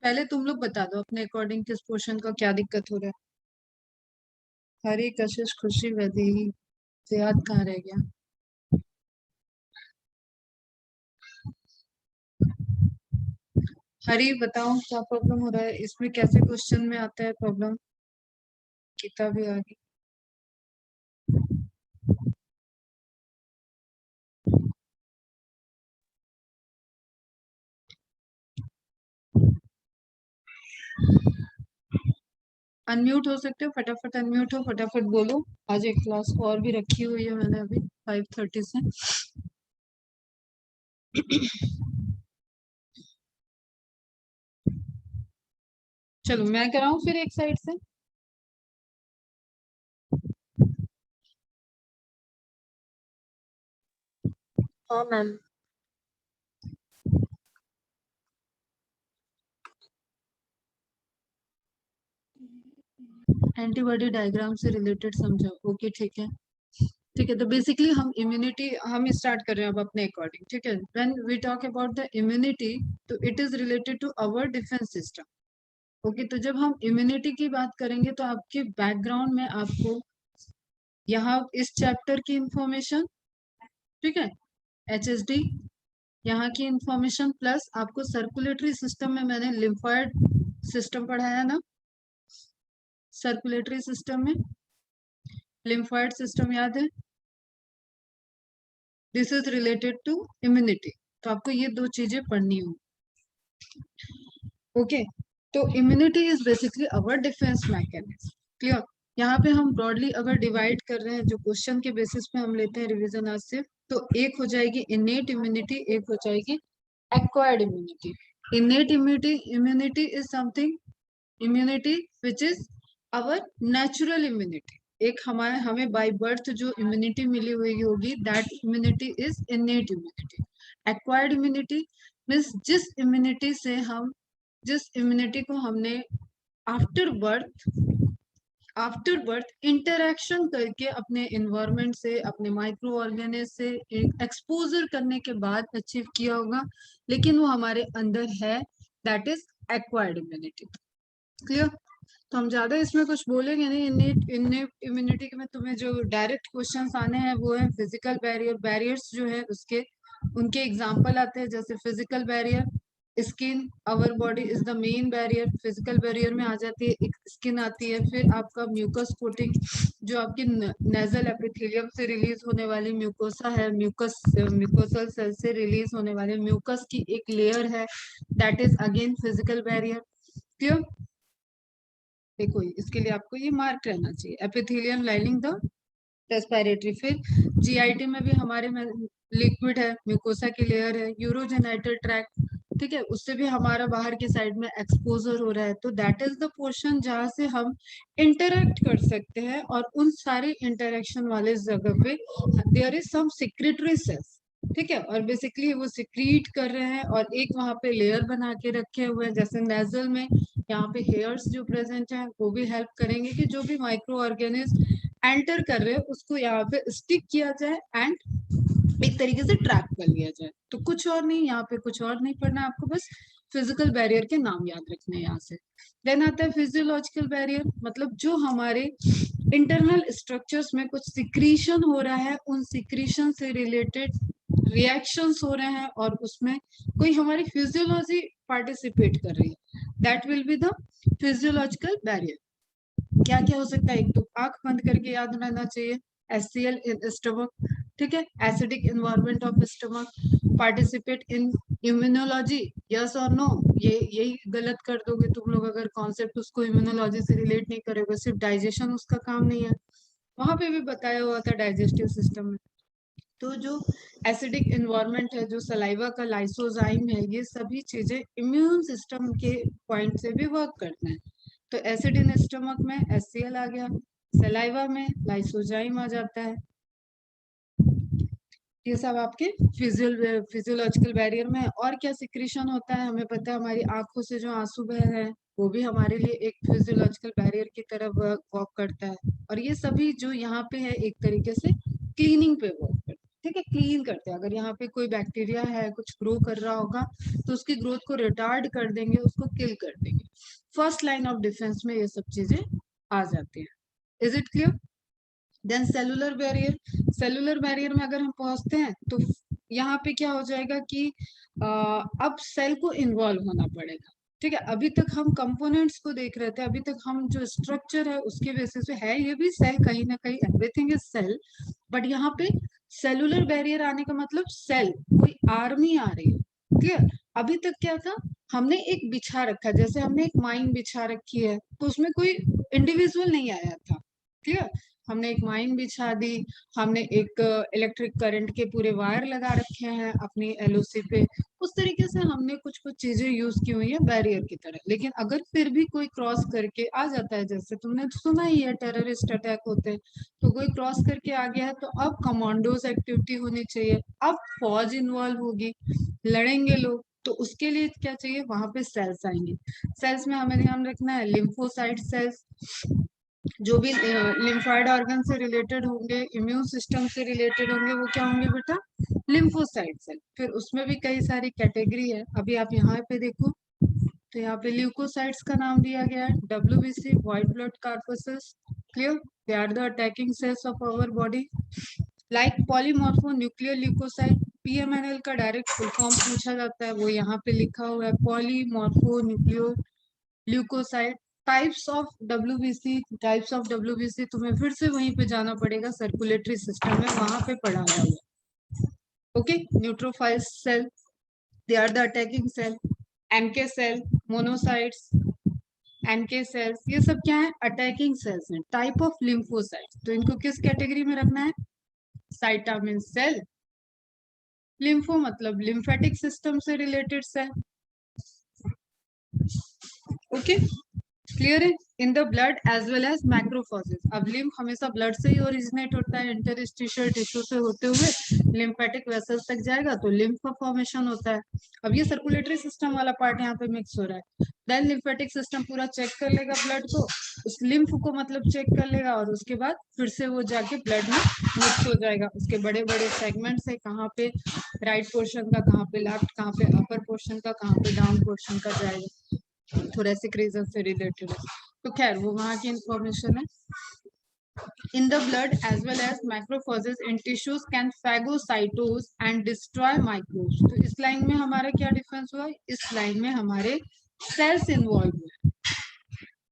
पहले तुम लोग बता दो अपने अकॉर्डिंग किस पोर्शन का क्या दिक्कत हो रहा है। हरी, कशिश, खुशी, वैदेही, जिहाद कहाँ रह गया। हरी बताओ क्या प्रॉब्लम हो रहा है इसमें, कैसे क्वेश्चन में आता है प्रॉब्लम। गीता भी आ गई। अनम्यूट हो सकते हो, फटाफट अनम्यूट हो, फटाफट बोलो। आज एक क्लास और भी रखी हुई है मैंने अभी 5:30 से। चलो मैं कराऊं फिर एक साइड से। हाँ मैम। एंटीबॉडी डायग्राम से रिलेटेड समझाओ। ओके ठीक है। ठीक है, तो बेसिकली हम इम्यूनिटी हम स्टार्ट कर रहे हैं अब अपने अकॉर्डिंग। ठीक है, when we talk about the immunity, तो it is related to our defence system. Okay, तो जब हम इम्यूनिटी की बात करेंगे तो आपके बैकग्राउंड में आपको यहाँ इस चैप्टर की इंफॉर्मेशन, ठीक है, HSD यहाँ की इंफॉर्मेशन, प्लस आपको सर्कुलेटरी सिस्टम में मैंने लिम्फॉइड सिस्टम पढ़ाया ना। सर्कुलेटरी सिस्टम में लिम्फॉइड सिस्टम याद है। This is related to immunity. तो आपको ये दो चीजें पढ़नी हो। ओके, तो immunity is basically our defence mechanism. Clear. यहाँ पे हम ब्रॉडली अगर डिवाइड कर रहे हैं, जो क्वेश्चन के बेसिस पे हम लेते हैं रिवीजन आज से, तो एक हो जाएगी इनेट इम्यूनिटी, एक हो जाएगी acquired immunity. Innate immunity immunity is something, immunity which is our natural immunity. एक हमारे हमें बाय बर्थ जो इम्यूनिटी मिली हुई होगी, that immunity is innate immunity. Acquired immunity means जिस इम्यूनिटी को हमने आफ्टर बर्थ इंटरेक्शन करके अपने इन्वायरमेंट से, अपने माइक्रो ऑर्गेनिज से एक्सपोजर करने के बाद अचीव किया होगा, लेकिन वो हमारे अंदर है, that is acquired immunity. Clear. तो हम ज्यादा इसमें कुछ बोलेंगे नहीं। इनेट इम्यूनिटी में तुम्हें जो डायरेक्ट क्वेश्चंस आने हैं वो है फिजिकल बैरियर। बैरियर्स जो है उसके उनके एग्जांपल आते हैं, जैसे physical barrier, skin, our body is the main barrier. Physical barrier में आ जाती है, एक स्किन आती है, फिर आपका म्यूकस कोटिंग, जो आपकी नेजल एपिथेलियम से रिलीज होने वाली म्यूकोसा है, म्यूकोसल सेल से रिलीज होने वाले म्यूकस की एक लेयर है, that is again physical barrier. Clear. देखो इसके लिए आपको ये मार्क रहना चाहिए, एपिथेलियम लाइनिंग द रेस्पिरेटरी। फिर जीआईटी में भी हमारे में लिक्विड है, म्यूकोसा की लेयर है, यूरोजेनाइटल ट्रैक्ट, ठीक है, उससे भी हमारा बाहर की साइड में एक्सपोजर हो रहा है। तो दैट इज द पोर्शन जहां से हम इंटरेक्ट कर सकते हैं, और उन सारे इंटरेक्शन वाले जगह पे there is some secretory cells. ठीक है, और बेसिकली वो सिक्रीट कर रहे हैं, और एक वहां पे लेयर बना के रखे हुए हैं, जैसे नेजल में यहाँ पे हेयर्स जो प्रेजेंट है वो भी हेल्प करेंगे कि जो भी माइक्रो ऑर्गेनिज्म एंटर कर रहे हैं उसको यहाँ पे स्टिक किया जाए एंड एक तरीके से ट्रैप कर लिया जाए। तो कुछ और नहीं, यहाँ पे कुछ और नहीं पढ़ना आपको, बस फिजिकल बैरियर के नाम याद रखने हैं यहाँ से। देन आता है फिजियोलॉजिकल बैरियर, मतलब जो हमारे इंटरनल स्ट्रक्चर्स में कुछ सिक्रीशन हो रहा है, उन सिक्रीशन से रिलेटेड रिएक्शंस हो रहे हैं, और उसमें कोई हमारी फिजियोलॉजी पार्टिसिपेट कर रही है, that will be the physiological barrier. क्या क्या हो सकता है, एक तो आंख बंद करके याद रहना चाहिए, HCl इन स्टमक, ठीक है, acidic environment of stomach, participate in immunology, yes और नो। ये यही गलत कर दोगे तुम लोग अगर कॉन्सेप्ट उसको इम्यूनोलॉजी से रिलेट नहीं करोगे, सिर्फ डाइजेशन उसका काम नहीं है, वहां पे भी बताया हुआ था डाइजेस्टिव सिस्टम में। तो जो एसिडिक एनवायरनमेंट है, जो सलाइवा का लाइसोजाइम है, ये सभी चीजें इम्यून सिस्टम के पॉइंट से भी वर्क करते हैं। तो एसिड इन स्टमक में HCl आ गया, सलाइवा में लाइसोजाइम आ जाता है। ये सब आपके फिजियोलॉजिकल बैरियर में है। और क्या सिक्रीशन होता है, हमें पता है, हमारी आंखों से जो आंसू बह रहे हैं वो भी हमारे लिए एक फिजियोलॉजिकल बैरियर की तरफ वॉक करता है। और ये सभी जो यहाँ पे है एक तरीके से क्लीनिंग पे वर्क करता है। ठीक है, क्लीन करते हैं। अगर यहाँ पे कोई बैक्टीरिया है कुछ ग्रो कर रहा होगा तो उसकी ग्रोथ को रिटार्ड कर देंगे, उसको किल कर देंगे। फर्स्ट लाइन ऑफ डिफेंस में ये सब चीजें आ जाती है। Is it clear? Then cellular barrier. Cellular barrier में अगर हम पहुंचते हैं तो यहाँ पे क्या हो जाएगा कि अब सेल को इन्वॉल्व होना पड़ेगा। ठीक है, अभी तक हम कंपोनेंट्स को देख रहे थे, अभी तक हम जो स्ट्रक्चर है उसके बेसिस पे है, ये भी सेल कहीं ना कहीं, एवरीथिंग इज सेल, बट यहाँ पे सेलुलर बैरियर आने का मतलब सेल, कोई आर्मी आ रही है। क्लियर? अभी तक क्या था, हमने एक बिछा रखा, जैसे हमने एक माइन बिछा रखी है तो उसमें कोई इंडिविजुअल नहीं आया था। क्लियर? हमने एक माइन बिछा दी, हमने एक इलेक्ट्रिक करंट के पूरे वायर लगा रखे हैं अपनी एलओसी पे, उस तरीके से हमने कुछ कुछ चीजें यूज की हुई है बैरियर की तरह। लेकिन अगर फिर भी कोई क्रॉस करके आ जाता है, जैसे तुमने सुना ही है टेररिस्ट अटैक होते हैं, तो कोई क्रॉस करके आ गया है तो अब कमांडोज एक्टिविटी होनी चाहिए, अब फौज इन्वॉल्व होगी, लड़ेंगे लोग, तो उसके लिए क्या चाहिए, वहां पे सेल्स आएंगे। सेल्स में हमें ध्यान रखना है लिम्फोसाइट सेल्स, जो भी लिम्फाइड ऑर्गन से रिलेटेड होंगे, इम्यून सिस्टम से रिलेटेड होंगे, वो क्या होंगे बेटा, लिम्फोसाइट सेल। फिर उसमें भी कई सारी कैटेगरी है, अभी आप यहाँ पे देखो तो यहाँ पे ल्यूकोसाइट्स का नाम दिया गया है, WBC, white blood corpuscles. Clear? They are the attacking cells of our body. Like polymorpho nuclear leucocyte, PMNL का डायरेक्ट फुल फॉर्म पूछा जाता है, वो यहाँ पे लिखा हुआ है, polymorpho nucleo leucocyte. Types of WBC तुम्हें फिर से वहीं पे जाना पड़ेगा, सर्कुलेटरी सिस्टम में वहां पे पढ़ाया हुआ। Okay, neutrophil cell, they are the attacking cell. NK cell, monocytes, NK cells, ये सब क्या है, अटैकिंग सेल्स हैं, टाइप ऑफ लिम्फोसाइट्स। तो इनको किस कैटेगरी में रखना है, साइटामिन सेल। लिम्फो मतलब लिम्फेटिक सिस्टम से रिलेटेड सेल। ओके, क्लियर है? In the blood as well as macrophages. अब लिम्फ हमेशा ब्लड से ही ओरिजिनेट होता है, इंटरस्टिशियल टिश्यू से होते हुए लिम्फेटिक वेसल्स तक जाएगा तो लिम्फ का फॉर्मेशन होता है। अब ये सर्कुलेटरी सिस्टम वाला पार्ट यहाँ पे मिक्स हो रहा है। देन लिम्फेटिक सिस्टम पूरा चेक कर लेगा ब्लड को, उस लिम्फ को मतलब चेक कर लेगा, और उसके बाद फिर से वो जाके ब्लड में मिक्स हो जाएगा। उसके बड़े बड़े सेगमेंट्स है, कहाँ पे राइट पोर्शन का, कहाँ पे लेफ्ट, कहाँ पे अपर पोर्शन का, कहाँ पे डाउन पोर्शन का जाएगा, थोरेसिक रीजन से रिलेटेड है। तो खैर वो वहां की इंफॉर्मेशन है। In the blood as well as macrophages in tissues can phagocytose and destroy microbes। तो इस लाइन में हमारा क्या डिफरेंस हुआ, इस लाइन में हमारे सेल्स इन्वॉल्व हुए।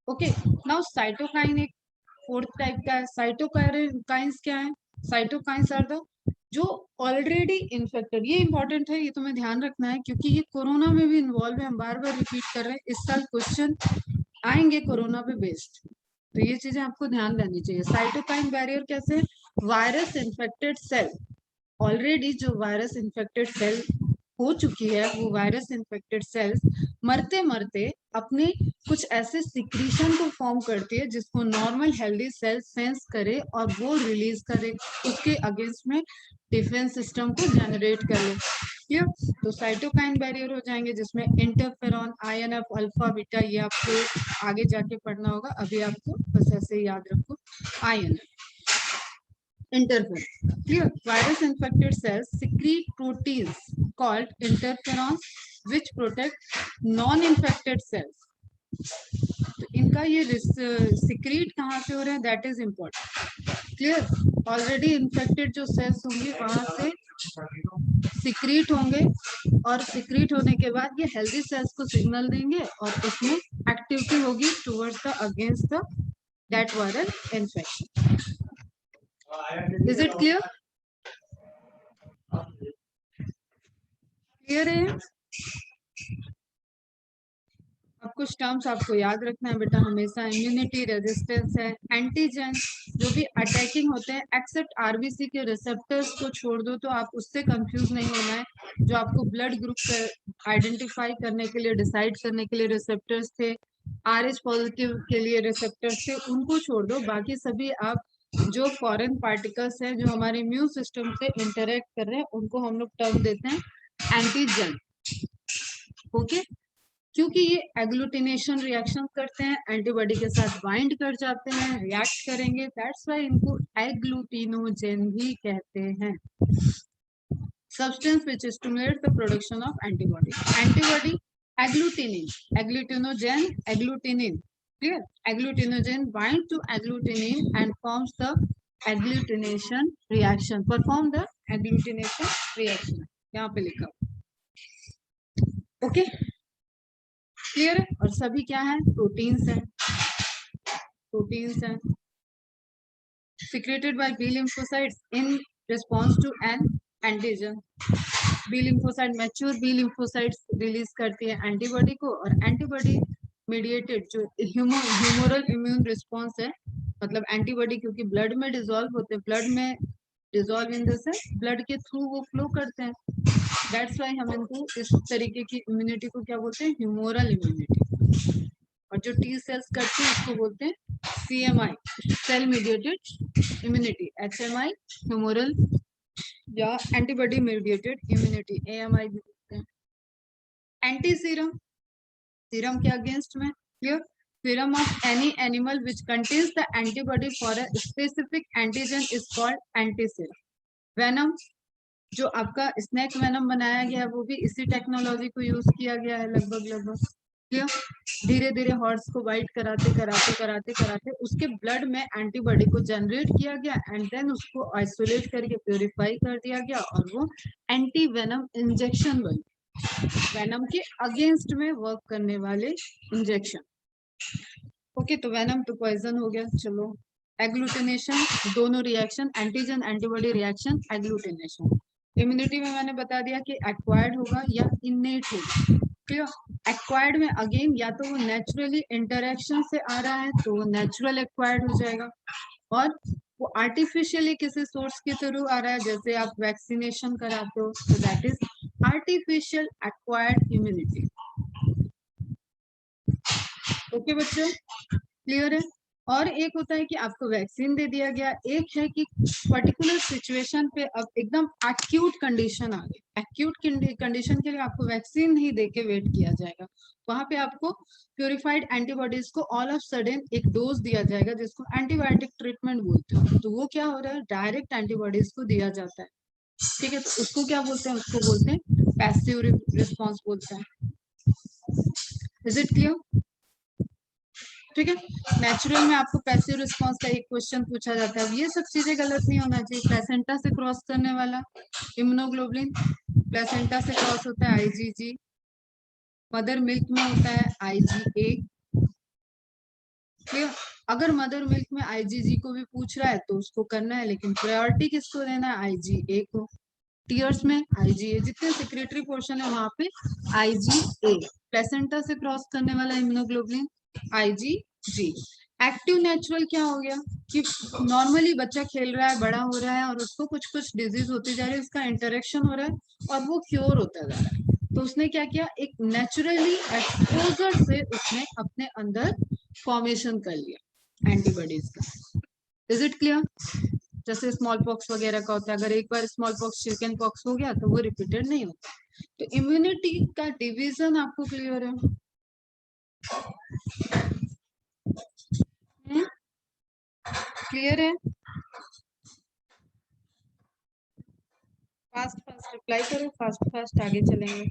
ओके, नाउ साइटोकाइन एक फोर्थ टाइप का है। साइटोकाइन्स क्या है, साइटोकाइन्स आर द जो ऑलरेडी इन्फेक्टेड, ये इंपॉर्टेंट है, ये तुम्हें ध्यान रखना है क्योंकि ये कोरोना में भी इन्वॉल्व है, हम बार बार रिपीट कर रहे हैं, इस साल क्वेश्चन आएंगे कोरोना पे बेस्ड, तो ये चीजें आपको ध्यान रहनी चाहिए। साइटोकाइन बैरियर कैसे, वायरस इन्फेक्टेड सेल, ऑलरेडी जो वायरस इन्फेक्टेड सेल हो चुकी है, वो वायरस इन्फेक्टेड सेल्स मरते मरते अपने कुछ ऐसे सिक्रीशन को फॉर्म करती है जिसको नॉर्मल हेल्दी सेल सेंस करे और वो रिलीज करे, उसके अगेंस्ट में डिफेंस सिस्टम को जनरेट करे। क्लियर? तो साइटोकाइन बैरियर हो जाएंगे जिसमें इंटरफेरॉन, INF, अल्फा, बीटा, ये आपको आगे जाके पढ़ना होगा, अभी आपको बस ऐसे याद रखो INF। Interferon. Clear? Virus infected cells secrete proteins called interferons which protect non-infected cells. तो इनका ये सिक्रीट कहाँ से हो रहे हैं, that is important. Clear? Already infected जो सेल्स होंगे वहां से सिक्रीट होंगे, और सिक्रीट होने के बाद ये हेल्दी सेल्स को सिग्नल देंगे और उसमें एक्टिविटी होगी towards the against the that viral infection. Is it clear? Clear है? अब कुछ टर्म्स आपको याद रखना है बेटा हमेशा, इम्यूनिटी, रेजिस्टेंस है, एंटीजन जो भी अटैकिंग होते हैं, एक्सेप्ट आरबीसी के रिसेप्टर्स को छोड़ दो, तो आप उससे कंफ्यूज नहीं होना है। जो आपको ब्लड ग्रुप आइडेंटिफाई करने के लिए, डिसाइड करने के लिए रिसेप्टर्स थे, RH पॉजिटिव के लिए रिसेप्टर्स थे, उनको छोड़ दो, बाकी सभी आप जो फॉरेन पार्टिकल्स हैं जो हमारे इम्यून सिस्टम से इंटरेक्ट कर रहे हैं उनको हम लोग टर्म देते हैं एंटीजन। ओके, क्योंकि ये एग्लूटिनेशन रिएक्शन करते हैं, एंटीबॉडी के साथ बाइंड कर जाते हैं, रिएक्ट करेंगे, दैट्स व्हाई इनको एग्लूटिनोजेन भी कहते हैं। Substance which stimulates the production of antibody. Antibody, agglutinin, agglutinin. Clear? Agglutinogen bind to agglutinin and forms the agglutination reaction. Perform the agglutination reaction. यहाँ पे लिखा. Okay? Clear है? और सभी क्या है? Proteins हैं. Proteins हैं. Secreted by B lymphocytes in response to an antigen. B lymphocyte, mature B lymphocytes release करती है एंटीबॉडी को, और एंटीबॉडी मीडिएटेड जो ह्यूमोरल इम्यून रिस्पॉन्स है, मतलब एंटीबॉडी क्योंकि ब्लड में डिसॉल्व होते हैं, ब्लड में dissolve in the sense blood के थ्रू वो फ्लो करते हैं, दैट्स व्हाई हम इनको इस तरीके की इम्यूनिटी को क्या बोलते हैं? Humoral immunity. और जो टी सेल्स करते हैं उसको बोलते हैं CMI, cell mediated immunity, HMI humoral या एंटीबॉडी मीडिएटेड इम्यूनिटी, AMI भी बोलते हैं. एंटी सीरम, सीरम के अगेंस्ट में. Clear? Serum of any animal which contains the antibody for a specific antigen is called anti serum. Venom, जो आपका snack venom बनाया गया है वो भी इसी टेक्नोलॉजी को यूज किया गया है लगभग. क्लियर? धीरे धीरे हॉर्स को बाइट कराते उसके ब्लड में एंटीबॉडी को जनरेट किया गया एंड देन उसको आइसोलेट करके प्योरीफाई कर दिया गया और वो एंटी वेनम इंजेक्शन बने, वेनम के अगेंस्ट में वर्क करने वाले इंजेक्शन. ओके, तो वेनम तो पॉइजन हो गया. चलो, एग्लूटिनेशन, दोनों reaction, antigen antibody reaction, agglutination. Immunity में मैंने बता दिया कि एक्वायर्ड होगा या इनेट होगा. क्लियर? एक्वायर्ड में अगेन या तो वो नेचुरली इंटरेक्शन से आ रहा है तो वो नेचुरल एक्वायर्ड हो जाएगा, और वो आर्टिफिशियली किसी सोर्स के थ्रू आ रहा है, जैसे आप वैक्सीनेशन कराते हो, तो that is artificial acquired immunity. Okay बच्चों, क्लियर है? और एक होता है कि आपको वैक्सीन दे दिया गया, एक है कि पर्टिकुलर सिचुएशन पे अब एकदम एक्यूट कंडीशन आ गई, एक्यूट कंडीशन के लिए आपको वैक्सीन नहीं देके वेट किया जाएगा, वहां पे आपको प्योरीफाइड एंटीबॉडीज को ऑल ऑफ सडन एक डोज दिया जाएगा जिसको एंटीबायोटिक ट्रीटमेंट बोलते हैं. तो वो क्या हो रहा है? डायरेक्ट एंटीबॉडीज को दिया जाता है. ठीक है, तो उसको क्या बोलते हैं? उसको बोलते हैं पैसिव रिस्पॉन्स बोलते हैं. Is it clear? ठीक है, नेचुरल में आपको पैसिव रिस्पांस का एक क्वेश्चन पूछा जाता है. ये सब चीजें गलत नहीं होना चाहिए. प्लेसेंटा से क्रॉस करने वाला इम्यूनोग्लोबुलिन, प्लेसेंटा से क्रॉस होता है IgG, मदर मिल्क में होता है IgA. क्लियर? अगर मदर मिल्क में IgG को भी पूछ रहा है तो उसको करना है, लेकिन प्रायोरिटी किसको देना है? IgA को. टीयर्स में IgA, जितने सेक्रेटरी पोर्शन है वहां पे IgA. प्लेसेंटा से क्रॉस करने वाला इम्यूनोग्लोबुलिन IgG. एक्टिव नेचुरल क्या हो गया कि नॉर्मली बच्चा खेल रहा है, बड़ा हो रहा है और उसको कुछ डिजीज होती जा रही है, उसका इंटरेक्शन हो रहा है और वो क्योर होता जा रहा है, तो उसने क्या किया? एक नेचुरली एक्सपोजर से उसने अपने अंदर फॉर्मेशन कर लिया एंटीबॉडीज का. Is it clear? जैसे स्मॉल पॉक्स वगैरह का होता है, अगर एक बार स्मॉल पॉक्स चिकन पॉक्स हो गया तो वो रिपीटेड नहीं होता. तो इम्यूनिटी का डिवीजन आपको क्लियर है? क्लियर है? फास्ट रिप्लाई करो, फास्ट आगे चलेंगे.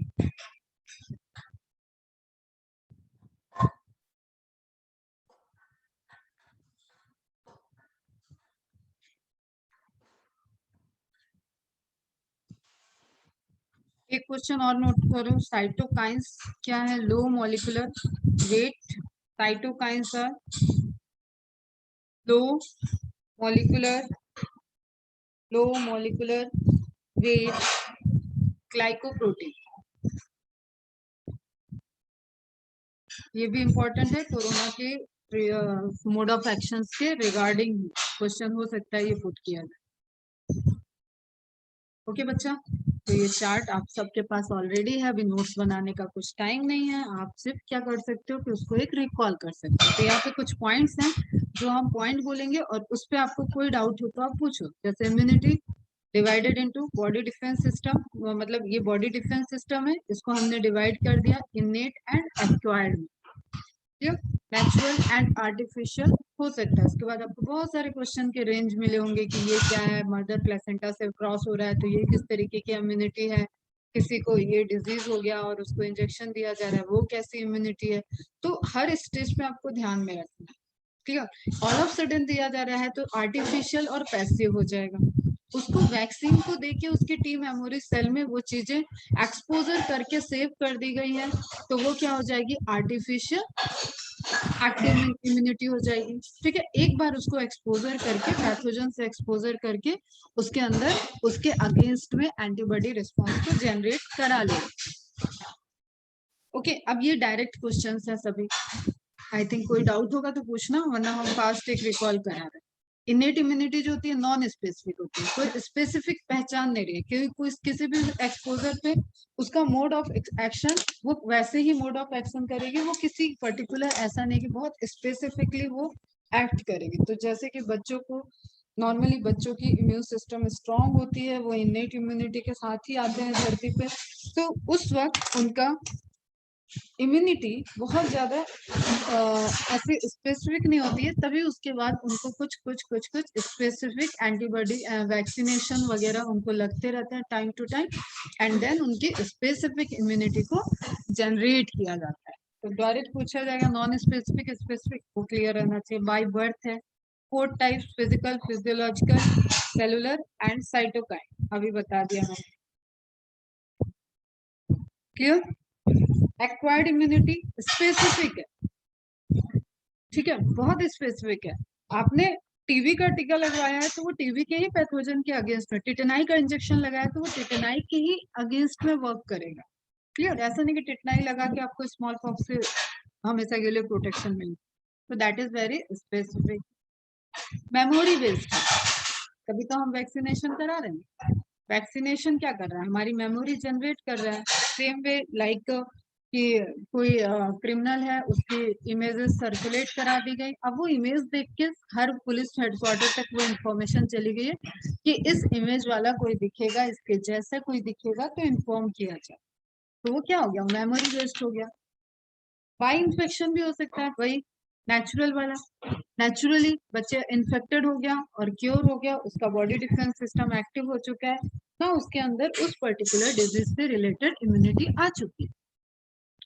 एक क्वेश्चन और नोट करो, साइटोकाइंस क्या है? Low molecular weight. Cytokines are low molecular weight glycoprotein. ये भी इंपॉर्टेंट है, कोरोना के मोड ऑफ एक्शंस के रिगार्डिंग क्वेश्चन हो सकता है ये पुट किया जाए. ओके बच्चा, तो ये चार्ट आप सबके पास ऑलरेडी है, अभी नोट्स बनाने का कुछ टाइम नहीं है. आप सिर्फ क्या कर सकते हो कि उसको एक रिकॉल कर सकते हो. तो यहाँ पे कुछ पॉइंट्स हैं जो हम पॉइंट बोलेंगे और उस पर आपको कोई डाउट हो तो आप पूछो. जैसे immunity, divided into body defence system, मतलब ये बॉडी डिफेंस सिस्टम है, इसको हमने डिवाइड कर दिया इनेट एंड एक्वायर्ड में। नेचुरल एंड आर्टिफिशियल हो सकता है। उसके बाद आपको बहुत सारे क्वेश्चन के रेंज मिले होंगे कि ये क्या है, मदर प्लेसेंटा से क्रॉस हो रहा है तो ये किस तरीके की इम्यूनिटी है, किसी को ये डिजीज हो गया और उसको इंजेक्शन दिया जा रहा है वो कैसी इम्यूनिटी है। तो हर स्टेज पे आपको ध्यान में रखना है। क्लियर? ऑल ऑफ सडन दिया जा रहा है तो आर्टिफिशियल और पैसिव हो जाएगा। उसको वैक्सीन को देके उसकी टी मेमोरी सेल में वो चीजें एक्सपोजर करके सेव कर दी गई है तो वो क्या हो जाएगी, आर्टिफिशियल एक्टिव इम्यूनिटी हो जाएगी। ठीक है, एक बार उसको एक्सपोजर करके, पैथोजन से एक्सपोजर करके उसके अंदर उसके अगेंस्ट में एंटीबॉडी रिस्पॉन्स को जनरेट करा ले। ओके, अब ये डायरेक्ट क्वेश्चंस है सभी। आई थिंक कोई डाउट होगा तो पूछना, वरना हम फास्ट एक रिकॉल करा रहे हैं। इनेट इम्यूनिटी जो होती है नॉन स्पेसिफिक होती है, कोई स्पेसिफिक पहचान नहीं रही है, क्योंकि कोई किसी भी एक्सपोजर पे उसका मोड ऑफ एक्शन वो वैसे ही मोड ऑफ एक्शन करेगी, वो किसी पर्टिकुलर ऐसा नहीं कि बहुत स्पेसिफिकली वो एक्ट करेगी। तो जैसे कि बच्चों को नॉर्मली बच्चों की इम्यून सिस्टम स्ट्रांग होती है, वो इनेट इम्यूनिटी के साथ ही आते हैं धरती पे, तो उस वक्त उनका इम्यूनिटी बहुत ज्यादा ऐसे स्पेसिफिक नहीं होती है, तभी उसके बाद उनको कुछ स्पेसिफिक एंटीबॉडी वैक्सीनेशन वगैरह उनको लगते रहते हैं time to time, and then उनकी स्पेसिफिक इम्यूनिटी को जनरेट किया जाता है। तो डायरेक्ट पूछा जाएगा नॉन स्पेसिफिक स्पेसिफिक, वो क्लियर रहना चाहिए। बाय बर्थ है, 4 types, physical, physiological, cellular and cytokine, अभी बता दिया मैंने। क्लियर? एक्वायर्ड इम्यूनिटी स्पेसिफिक है, ठीक है, बहुत स्पेसिफिक है। आपने टीबी का टीका लगवाया है तो वो टीबी के ही पैथोजन के अगेंस्ट में, टिटेनाई का इंजेक्शन लगाया है तो वो टिटेनाई के ही अगेंस्ट में वर्क करेगा। क्लियर? ऐसा नहीं कि टिटेनाई लगा के आपको स्मॉल पॉक्स से हमेशा के लिए प्रोटेक्शन मिले, तो that is very specific. Memory based, तभी तो हम वैक्सीनेशन करा रहे हैं। वैक्सीनेशन क्या कर रहा है, हमारी मेमोरी जनरेट कर रहा है। सेम वे लाइक कि कोई क्रिमिनल है, उसकी इमेजेस सर्कुलेट करा दी गई, अब वो इमेज देख के हर पुलिस हेडक्वार्टर तक वो इंफॉर्मेशन चली गई है कि इस इमेज वाला कोई दिखेगा, इसके जैसा कोई दिखेगा तो इन्फॉर्म किया जाए, तो वो क्या हो गया, मेमोरी बेस्ड हो गया। बाई इन्फेक्शन भी हो सकता है, वही नेचुरल वाला, नेचुरली बच्चे इन्फेक्टेड हो गया और क्योर हो गया, उसका बॉडी डिफेंस सिस्टम एक्टिव हो चुका है, तो उसके अंदर उस पर्टिकुलर डिजीज से रिलेटेड इम्यूनिटी आ चुकी है।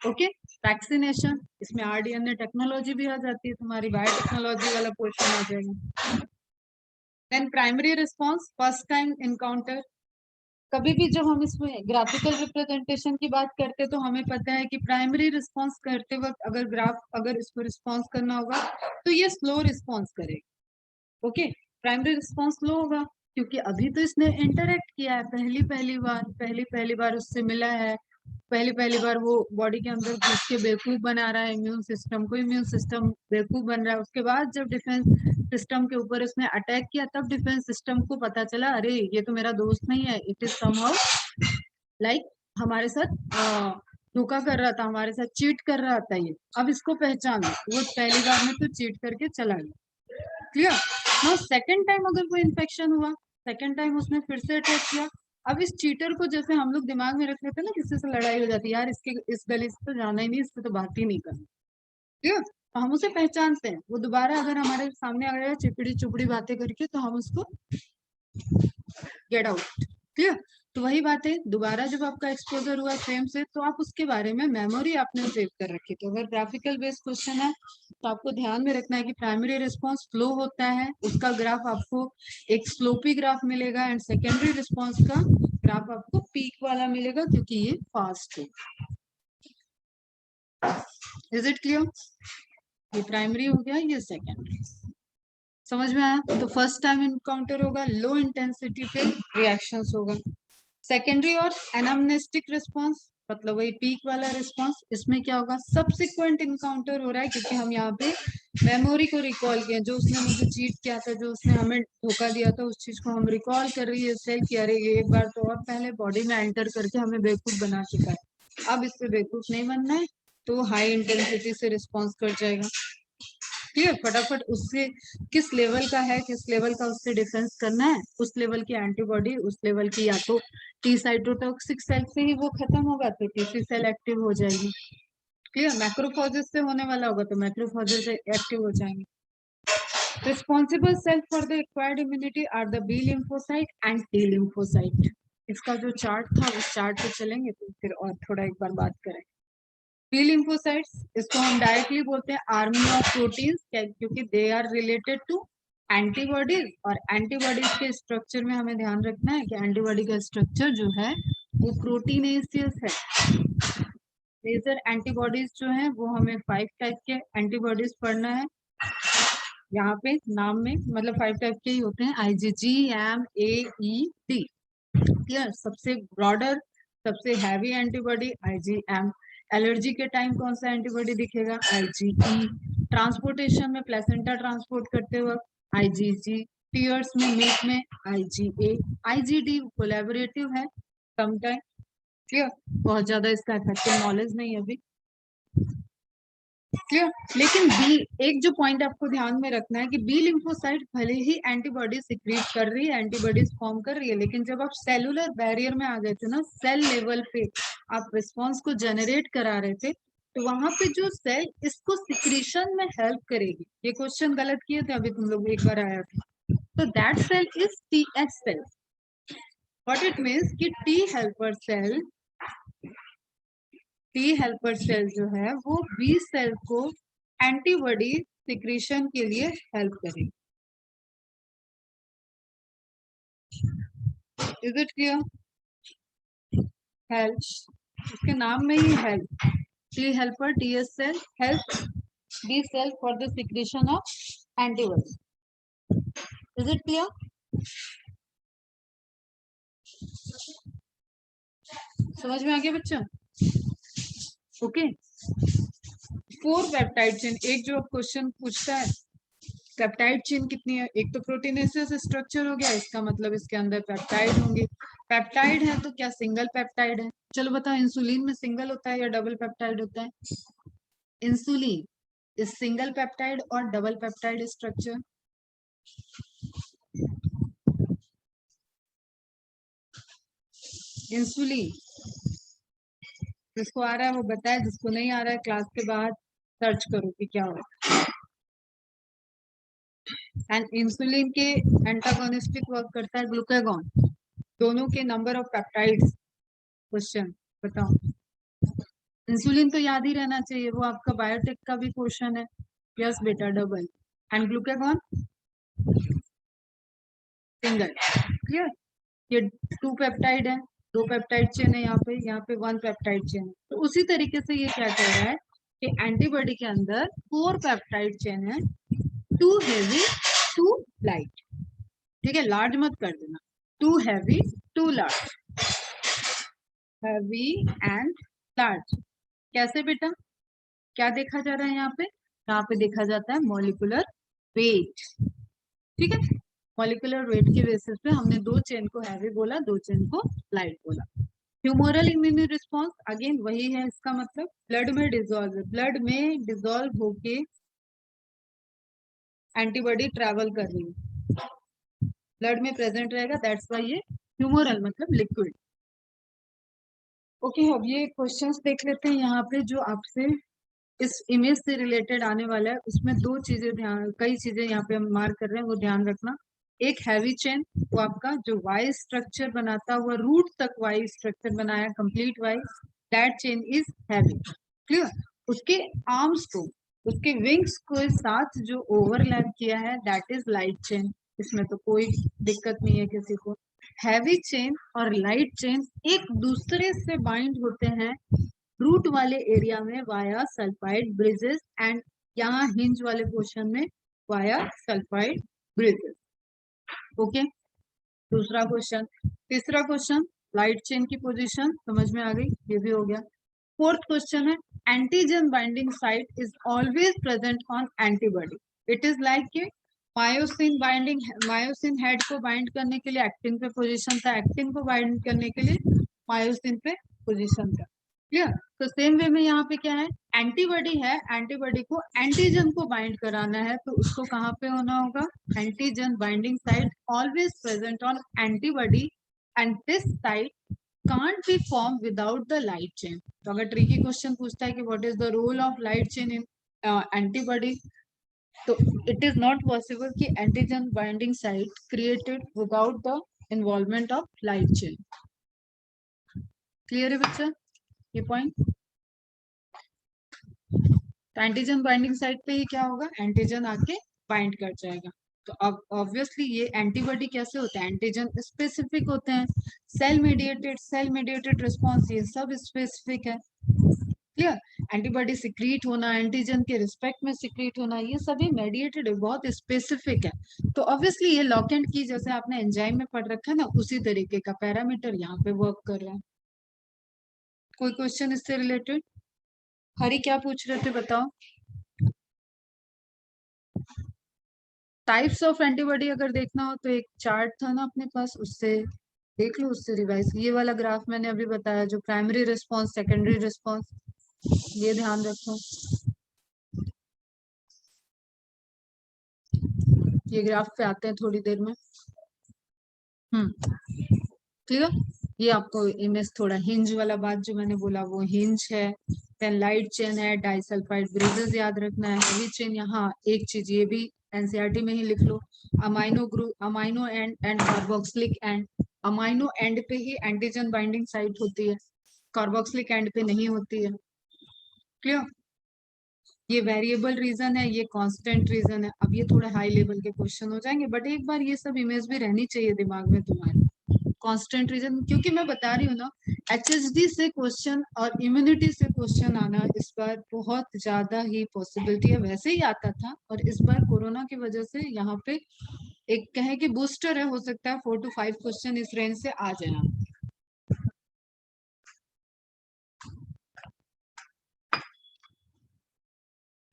ओके, वैक्सीनेशन, इसमें आरडीएनए टेक्नोलॉजी भी आ जाती है, तुम्हारी बायोटेक्नोलॉजी वाला पोर्शन आ जाएगा। Then primary response, first time encounter. कभी भी जब हम इसमें ग्राफिकल रिप्रेजेंटेशन की बात करते हैं तो हमें पता है कि प्राइमरी रिस्पॉन्स करते वक्त अगर इसको रिस्पॉन्स करना होगा तो ये स्लो रिस्पॉन्स करेगा। ओके, प्राइमरी रिस्पॉन्स स्लो होगा क्योंकि अभी तो इसने इंटरेक्ट किया है, पहली बार उससे मिला है, पहली बार वो बॉडी के अंदर घुस के बेवकूफ बना रहा है इम्यून सिस्टम को, इम्यून सिस्टम बेवकूफ बन रहा है। उसके बाद जब डिफेंस सिस्टम के ऊपर उसने अटैक किया तब डिफेंस सिस्टम को पता चला, अरे ये तो मेरा दोस्त नहीं है, इट इज समहाउ लाइक हमारे साथ धोखा कर रहा था, हमारे साथ चीट कर रहा था ये, अब इसको पहचान, वो पहली बार में तो चीट करके चला गया। क्लियर? नाउ सेकंड टाइम अगर कोई इन्फेक्शन हुआ, सेकंड टाइम उसने फिर से अटैक किया, अब इस चीटर को जैसे हम लोग दिमाग में रख लेते हैं ना, किसी से लड़ाई हो जाती है, यार इसके इस गली से तो जाना ही नहीं, इससे तो बात ही नहीं करनी। क्लियर? तो हम उसे पहचानते हैं, वो दोबारा अगर हमारे सामने आ गया चिपड़ी चुपड़ी बातें करके तो हम उसको गेट आउट। क्लियर? तो वही बात है, दोबारा जब आपका एक्सपोजर हुआ सेम से तो आप उसके बारे में मेमोरी आपने सेव कर रखी। तो अगर ग्राफिकल बेस्ड क्वेश्चन है तो आपको ध्यान में रखना है कि प्राइमरी रिस्पॉन्स स्लो होता है, उसका ग्राफ आपको एक स्लोपी ग्राफ मिलेगा, एंड सेकेंडरी रिस्पॉन्स का ग्राफ आपको पीक वाला मिलेगा क्योंकि ये फास्ट है। Is it clear? ये प्राइमरी हो गया, ये सेकेंडरी। समझ में आया? तो फर्स्ट टाइम इनकाउंटर होगा, लो इंटेंसिटी पे रिएक्शंस होगा। सेकेंडरी और एनामनेस्टिक रिस्पॉन्स, मतलब वही पीक वाला रिस्पॉन्स, इसमें क्या होगा, सब्सिक्वेंट इनकाउंटर हो रहा है क्योंकि हम यहाँ पे मेमोरी को रिकॉल किया, जो उसने मुझे चीट किया था, जो उसने हमें धोखा दिया था, उस चीज को हम रिकॉल कर रही है सेल किया रही है, एक बार तो और पहले बॉडी में एंटर करके हमें बेवकूफ बना चुका है, अब इससे बेवकूफ नहीं बनना है तो हाई इंटेंसिटी से रिस्पॉन्स कर जाएगा। क्लियर, फटाफट उससे किस लेवल का है, किस लेवल का उससे डिफेंस करना है, उस लेवल की एंटीबॉडी, उस लेवल की या तो टी साइटोटॉक्सिक सेल से ही वो खत्म होगा तो टीसी सेल एक्टिव हो जाएगी। क्लियर, मैक्रोफोजेस से होने वाला होगा तो मैक्रोफोजेस एक्टिव हो जाएंगे। Responsible cell for the acquired immunity are the B lymphocyte and T lymphocyte. इसका जो चार्ट था उस चार्ट पे चलेंगे तो फिर और थोड़ा एक बार बात करें। बी लिम्फोसाइट्स, इसको हम डायरेक्टली बोलते हैं आर्मी ऑफ प्रोटीन्स, क्योंकि they are related to antibodies, और एंटीबॉडीज के स्ट्रक्चर में हमें ध्यान रखना है कि एंटीबॉडी का स्ट्रक्चर जो है वो प्रोटीनेशियस है। लेजर एंटीबॉडीज जो है वो हमें 5 टाइप के एंटीबॉडीज पढ़ना है यहाँ पे नाम में, मतलब 5 टाइप के ही होते हैं, IgG, M, A, E, D। Clear, सबसे ब्रॉडर सबसे हैवी एंटीबॉडी IgM। एलर्जी के टाइम कौन सा एंटीबॉडी दिखेगा, IgE। ट्रांसपोर्टेशन में प्लेसेंटा ट्रांसपोर्ट करते वक्त IgG। टीयर्स में मिल्क में IgA। IgD कोलैबोरेटिव है समटाइम। क्लियर, बहुत ज्यादा इसका इफेक्टिव नॉलेज नहीं है अभी। क्लियर, लेकिन बी, एक जो पॉइंट आपको ध्यान में रखना है कि बी लिम्फोसाइट भले ही एंटीबॉडी सिक्रीट कर रही है, एंटीबॉडीज फॉर्म कर रही है, लेकिन जब आप सेलुलर बैरियर में आ गए थे ना, सेल लेवल पे आप रिस्पॉन्स को जनरेट करा रहे थे, तो वहां पे जो सेल इसको सिक्रीशन में हेल्प करेगी, ये क्वेश्चन गलत किए थे अभी तुम लोग, एक बार आया था, तो that cell is TH cell. What it means कि टी हेल्पर सेल जो है वो बी सेल को एंटीबॉडी सिक्रीशन के लिए हेल्प करेगी। Is it clear? हेल्प, उसके नाम में ही help, T helper TH cell help B cell for the secretion of antibody. Is it clear? समझ में आ गया बच्चा? ओके, 4 पेप्टाइड चेन, एक जो क्वेश्चन पूछता है पेप्टाइड चेन कितनी है, एक तो प्रोटीनेसियस स्ट्रक्चर हो गया, इसका मतलब इसके अंदर पेप्टाइड होंगे। पेप्टाइड है तो क्या सिंगल पेप्टाइड है? चलो बताओ, इंसुलिन में सिंगल होता है या डबल पेप्टाइड होता है? इंसुलिन इज सिंगल पेप्टाइड और डबल पेप्टाइड स्ट्रक्चर। इंसुलिन, जिसको आ रहा है वो बताए, जिसको नहीं आ रहा है क्लास के बाद सर्च करो कि क्या हो। एंड इंसुलिन के एंटागोनिस्टिक वर्क करता है ग्लूकागॉन, दोनों के नंबर ऑफ पेप्टाइड्स। क्वेश्चन बताओ, इंसुलिन तो याद ही रहना चाहिए, वो आपका बायोटेक का भी क्वेश्चन है। यस बेटा, double. And glucagon single. Clear, ये 2 पेप्टाइड है, 2 पेप्टाइड चेन है यहाँ पे 1 पेप्टाइड चेन है। तो उसी तरीके से ये क्या कह रहा है कि एंटीबॉडी के अंदर 4 पेप्टाइड चेन है, 2 हेवी 2 लाइट। ठीक है, लार्ज मत कर देना, 2 heavy 2 large, heavy and large. कैसे बेटा, क्या देखा जा रहा है यहाँ पे देखा जाता है मॉलिक्यूलर वेट। ठीक है, मॉलिक्यूलर वेट के बेसिस पे हमने 2 चेन को हैवी बोला, 2 चेन को लाइट बोला। ह्यूमोरल इम्यून रिस्पॉन्स अगेन वही है, इसका मतलब ब्लड में डिजोल्व होके एंटीबॉडी ट्रेवल कर रही है, ब्लड में प्रेजेंट रहेगा, दैट्स वाई ये ह्यूमोरल मतलब लिक्विड। ओके, अब ये क्वेश्चंस देख लेते हैं यहाँ पे जो आपसे इस इमेज से रिलेटेड आने वाला है। उसमें 2 चीजें कई चीजें यहाँ पे हम मार्क कर रहे हैं, वो ध्यान रखना। एक हैवी चेन, वो आपका जो वाई स्ट्रक्चर बनाता हुआ रूट तक वाई स्ट्रक्चर बनाया, complete Y, that chain is heavy. Clear, उसके आर्म्स को, उसके विंग्स को साथ जो ओवरलैप किया है दैट इज लाइट चेन। इसमें तो कोई दिक्कत नहीं है किसी को। हैवी चेन और लाइट चेन एक दूसरे से बाइंड होते हैं रूट वाले एरिया में वाया सल्फाइड ब्रिजेस, एंड यहाँ हिंज वाले पोर्शन में वाया सल्फाइड ब्रिजेस। ओके, दूसरा क्वेश्चन। तीसरा क्वेश्चन, लाइट चेन की पोजीशन समझ में आ गई, ये भी हो गया। फोर्थ क्वेश्चन है, antigen binding site is always present on antibody. It is like कि मायोसिन बाइंडिंग, मायोसिन हेड को बाइंड करने के लिए एक्टिन पे पोजीशन था, एक्टिन को बाइंड करने के लिए मायोसिन पे पोजीशन था। क्लियर। तो सेम वे में यहाँ पे क्या है, एंटीबॉडी है, एंटीबॉडी को एंटीजन को बाइंड कराना है, तो उसको कहाँ पे होना होगा, antigen binding site always present on antibody and this site can't be formed without the light chain. तो अगर ट्रिकी क्वेश्चन पूछता है कि what is the role of light chain in antibody, तो इट इज नॉट पॉसिबल कि antigen binding site created without the involvement of light chain. Clear है बच्चा ये पॉइंट। तो एंटीजन बाइंडिंग साइट पे ही क्या होगा, एंटीजन आके बाइंड कर जाएगा। तो अब ऑब्वियसली ये एंटीबॉडी कैसे होते हैं, एंटीजन स्पेसिफिक होते हैं, सेल मेडिएटेड रिस्पॉन्स ये सब स्पेसिफिक है। क्लियर। एंटीबॉडी सिक्रीट होना, एंटीजन के रिस्पेक्ट में सिक्रीट होना, ये सभी मेडिएटेड है, बहुत स्पेसिफिक है। तो ऑब्वियसली ये लॉक एंड की जैसे आपने एंजाइम में पढ़ रखा है ना, उसी तरीके का पैरामीटर यहाँ पे वर्क कर रहा है। कोई क्वेश्चन इससे रिलेटेड? हरी क्या पूछ रहे थे बताओ। टाइप्स ऑफ एंटीबॉडी अगर देखना हो तो एक चार्ट था ना अपने पास, उससे देख लो, उससे रिवाइज। ये वाला ग्राफ मैंने अभी बताया, जो प्राइमरी रिस्पॉन्स सेकेंडरी रिस्पॉन्स, ये ध्यान रखो। ये ग्राफ पे आते हैं थोड़ी देर में। क्लियर। ये आपको इमेज थोड़ा हिंज वाला बात जो मैंने बोला वो हिंज है, देन लाइट चेन है, डाइसल्फाइड ब्रिजेस याद रखना है, हेवी चेन। यहाँ एक चीज ये भी एनसीईआरटी में ही लिख लो, amino group, amino end carboxylic end. Amino end पे ही एंटीजन बाइंडिंग साइट होती है, कार्बोक्सिलिक एंड पे नहीं होती है। क्लियर। ये वेरिएबल रीजन है, ये कांस्टेंट रीजन है। अब ये थोड़े हाई लेवल के क्वेश्चन हो जाएंगे, बट एक बार ये सब इमेज भी रहनी चाहिए दिमाग में तुम्हारे। कांस्टेंट रीजन, क्योंकि मैं बता रही हूँ ना, एचएसडी से क्वेश्चन और इम्यूनिटी से क्वेश्चन आना इस बार बहुत ज्यादा ही पॉसिबिलिटी है। वैसे ही आता था, और इस बार कोरोना की वजह से यहाँ पे एक कहे कि बूस्टर है, हो सकता है 4 to 5 क्वेश्चन इस रेंज से आ जाए।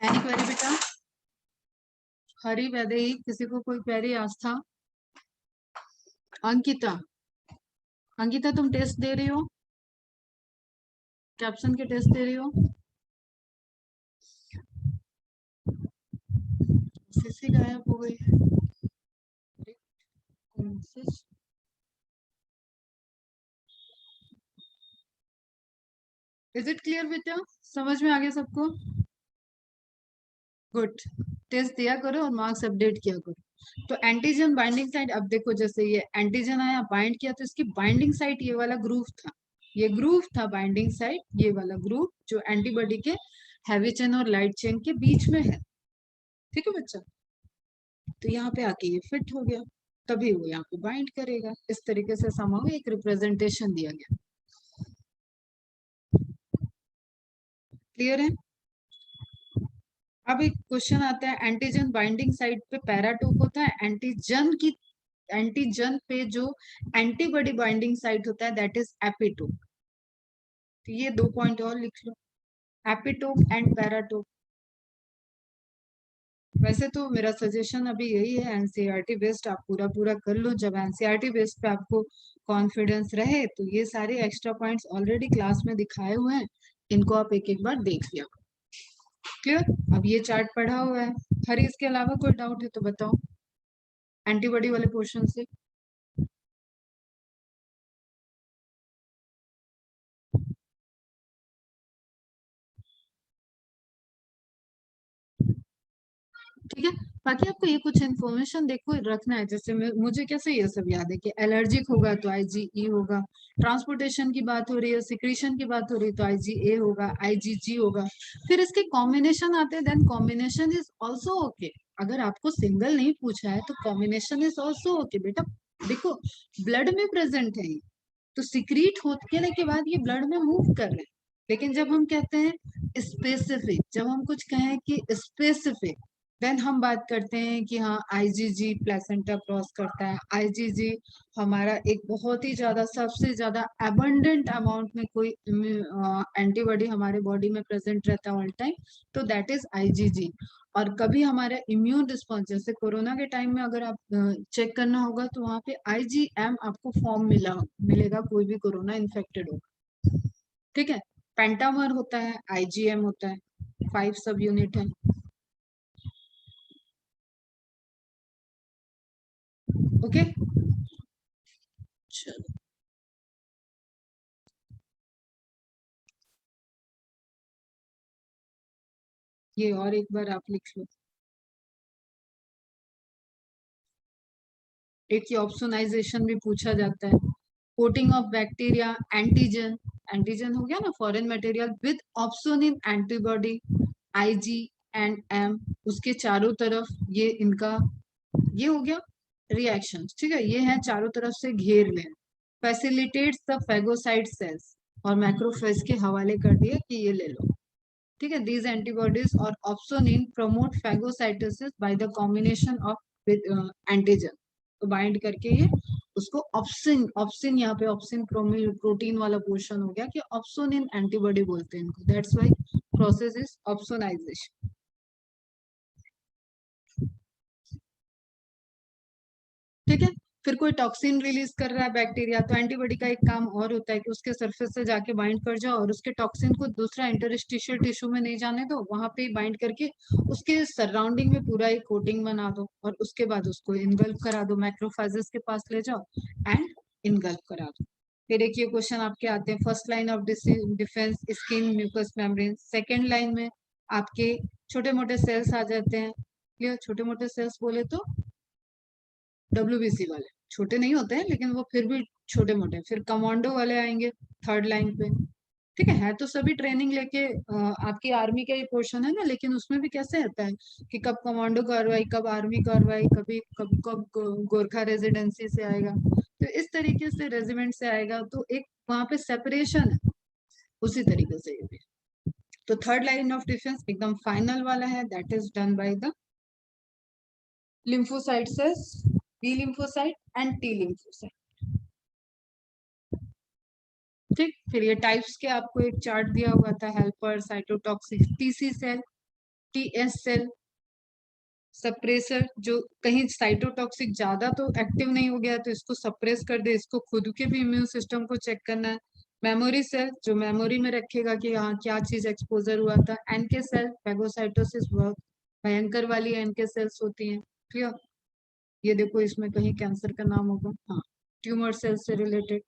एनी क्वेरी बेटा? हरी वैदेही, किसी को कोई क्वेरी? आस्था, अंकिता, अंकिता तुम टेस्ट दे रही हो, कैप्शन के टेस्ट दे रही हो? सीसी गायब हो गई है। इज इट क्लियर बेटा, समझ में आ गया सबको? गुड। टेस्ट दिया करो और मार्क्स अपडेट किया करो। तो एंटीजन बाइंडिंग साइट, अब देखो जैसे ये एंटीजन आया बाइंड किया, तो इसकी बाइंडिंग साइट ये वाला ग्रूव था, ये ग्रूव था बाइंडिंग साइट, ये वाला ग्रूव जो एंटीबॉडी के हैवी चेन और लाइट चेन के बीच में है। ठीक है बच्चा। तो यहाँ पे आके ये फिट हो गया, तभी वो यहाँ पे बाइंड करेगा। इस तरीके से समाओ एक रिप्रेजेंटेशन दिया गया। क्लियर है। अब एक क्वेश्चन आता है, एंटीजन बाइंडिंग साइट पे पैराटोप होता है, एंटीजन पे जो एंटीबॉडी बाइंडिंग साइट होता है दैट इज एपिटोप। तो ये 2 पॉइंट और लिख लो, एपिटोप एंड पैराटोप। वैसे तो मेरा सजेशन अभी यही है, एनसीईआरटी बेस्ड आप पूरा पूरा कर लो। जब एनसीईआरटी बेस्ड पे आपको कॉन्फिडेंस रहे तो ये सारे एक्स्ट्रा पॉइंट्स ऑलरेडी क्लास में दिखाए हुए हैं, इनको आप एक एक बार देख लिया। क्लियर। अब ये चार्ट पढ़ा हुआ है। हर इसके अलावा कोई डाउट है तो बताओ एंटीबॉडी वाले पोर्शन से। ठीक है। बाकी आपको ये कुछ इन्फॉर्मेशन देखो रखना है, जैसे मुझे कैसे ये सब याद है कि एलर्जिक होगा तो आईजीई होगा, ट्रांसपोर्टेशन की बात हो रही है, सिक्रीशन की बात हो रही है तो आईजीए होगा, आईजीजी होगा। फिर इसके कॉम्बिनेशन आते हैं, then combination is also okay. अगर आपको सिंगल नहीं पूछा है तो कॉम्बिनेशन इज ऑल्सो ओके बेटा। देखो ब्लड में प्रेजेंट है ये, तो सिक्रीट होने के बाद ये ब्लड में मूव कर रहे हैं। लेकिन जब हम कहते हैं स्पेसिफिक, जब हम कुछ कहें कि स्पेसिफिक, देन हम बात करते हैं कि हाँ आईजीजी प्लेसेंटा क्रॉस करता है, आईजीजी हमारा एक बहुत ही ज्यादा सबसे ज्यादा एबंडेंट अमाउंट में कोई एंटीबॉडी हमारे बॉडी में प्रेजेंट रहता है ऑल टाइम, तो दैट इज आईजीजी। और कभी हमारा इम्यून रिस्पॉन्स, जैसे कोरोना के टाइम में अगर आप चेक करना होगा तो वहां पे आईजीएम आपको फॉर्म मिलेगा, कोई भी कोरोना इन्फेक्टेड होगा। ठीक है। पेंटामर होता है, IgM होता है, 5 सब यूनिट है। ओके, चलो ये और एक बार आप लिख लो। एक ये ऑप्सोनाइजेशन भी पूछा जाता है। Coating of bacteria, antigen, antigen हो गया ना foreign material, with option in antibody, IG and M, उसके चारों तरफ ये इनका ये हो गया रिएक्शन, ठीक है, ये है चारों तरफ से घेर ले, फैसिलिटेट्स द फेगोसाइट सेल्स, और मैक्रोफेज के हवाले कर दिया कि ये ले लो, ठीक है। दीज एंटीबॉडीज और opsonin promote phagocytosis by the combination of with antigen, तो बाइंड करके ये उसको ऑप्सिन, ऑप्सिन यहाँ पे ऑप्सिन प्रोटीन वाला पोर्शन हो गया कि ऑप्सोनिन एंटीबॉडी बोलते हैं इनको, that's why process is opsonisation, ठीक है। फिर कोई टॉक्सिन रिलीज कर रहा है बैक्टीरिया, तो एंटीबॉडी का एक काम और होता है कि उसके सरफेस से जाके बाइंड कर जाओ और उसके टॉक्सिन को दूसरा इंटरस्टिशियल टिश्यू में नहीं जाने दो, वहां पे बाइंड करके उसके सराउंडिंग में पूरा एक कोटिंग बना दो और उसके बाद उसको इनगल्फ करा दो, मैक्रोफेजेस के पास ले जाओ एंड इनगल्फ करा दो। फिर एक ये क्वेश्चन आपके आते हैं, first line of defence skin mucus membrane, second line में आपके छोटे मोटे सेल्स आ जाते हैं, क्लियर, छोटे मोटे सेल्स बोले तो WBC वाले, छोटे नहीं होते हैं लेकिन वो फिर भी छोटे मोटे। फिर कमांडो वाले आएंगे थर्ड लाइन पे, ठीक है तो सभी ट्रेनिंग लेके आपकी आर्मी का ये पोर्शन है ना, लेकिन उसमें भी कैसे रहता है कि कब कमांडो कार्रवाई, कब आर्मी कार्रवाई, कभी कब कब गोरखा रेजिडेंसी से आएगा, तो इस तरीके से रेजिमेंट से आएगा, तो एक वहां पे सेपरेशन है, उसी तरीके से ये भी। तो थर्ड लाइन ऑफ डिफेंस एकदम फाइनल वाला है, that is done by the lymphocyte cells, B lymphocyte and T lymphocyte, ठीक। फिर ये टाइप्स के आपको एक चार्ट दिया हुआ था, helper, cytotoxic, TC cell, TS cell, suppressor, जो कहीं साइटोटॉक्सिक ज्यादा तो एक्टिव नहीं हो गया तो इसको सप्रेस कर दे, इसको खुद के भी इम्यून सिस्टम को चेक करना है। मेमोरी सेल, जो मेमोरी में रखेगा कि हाँ क्या चीज एक्सपोजर हुआ था। NK सेल, फेगोसाइटोसिस, बहुत भयंकर वाली NK सेल्स होती हैं, क्लियर। ये देखो इसमें कहीं कैंसर का नाम होगा, हाँ, ट्यूमर सेल्स से related.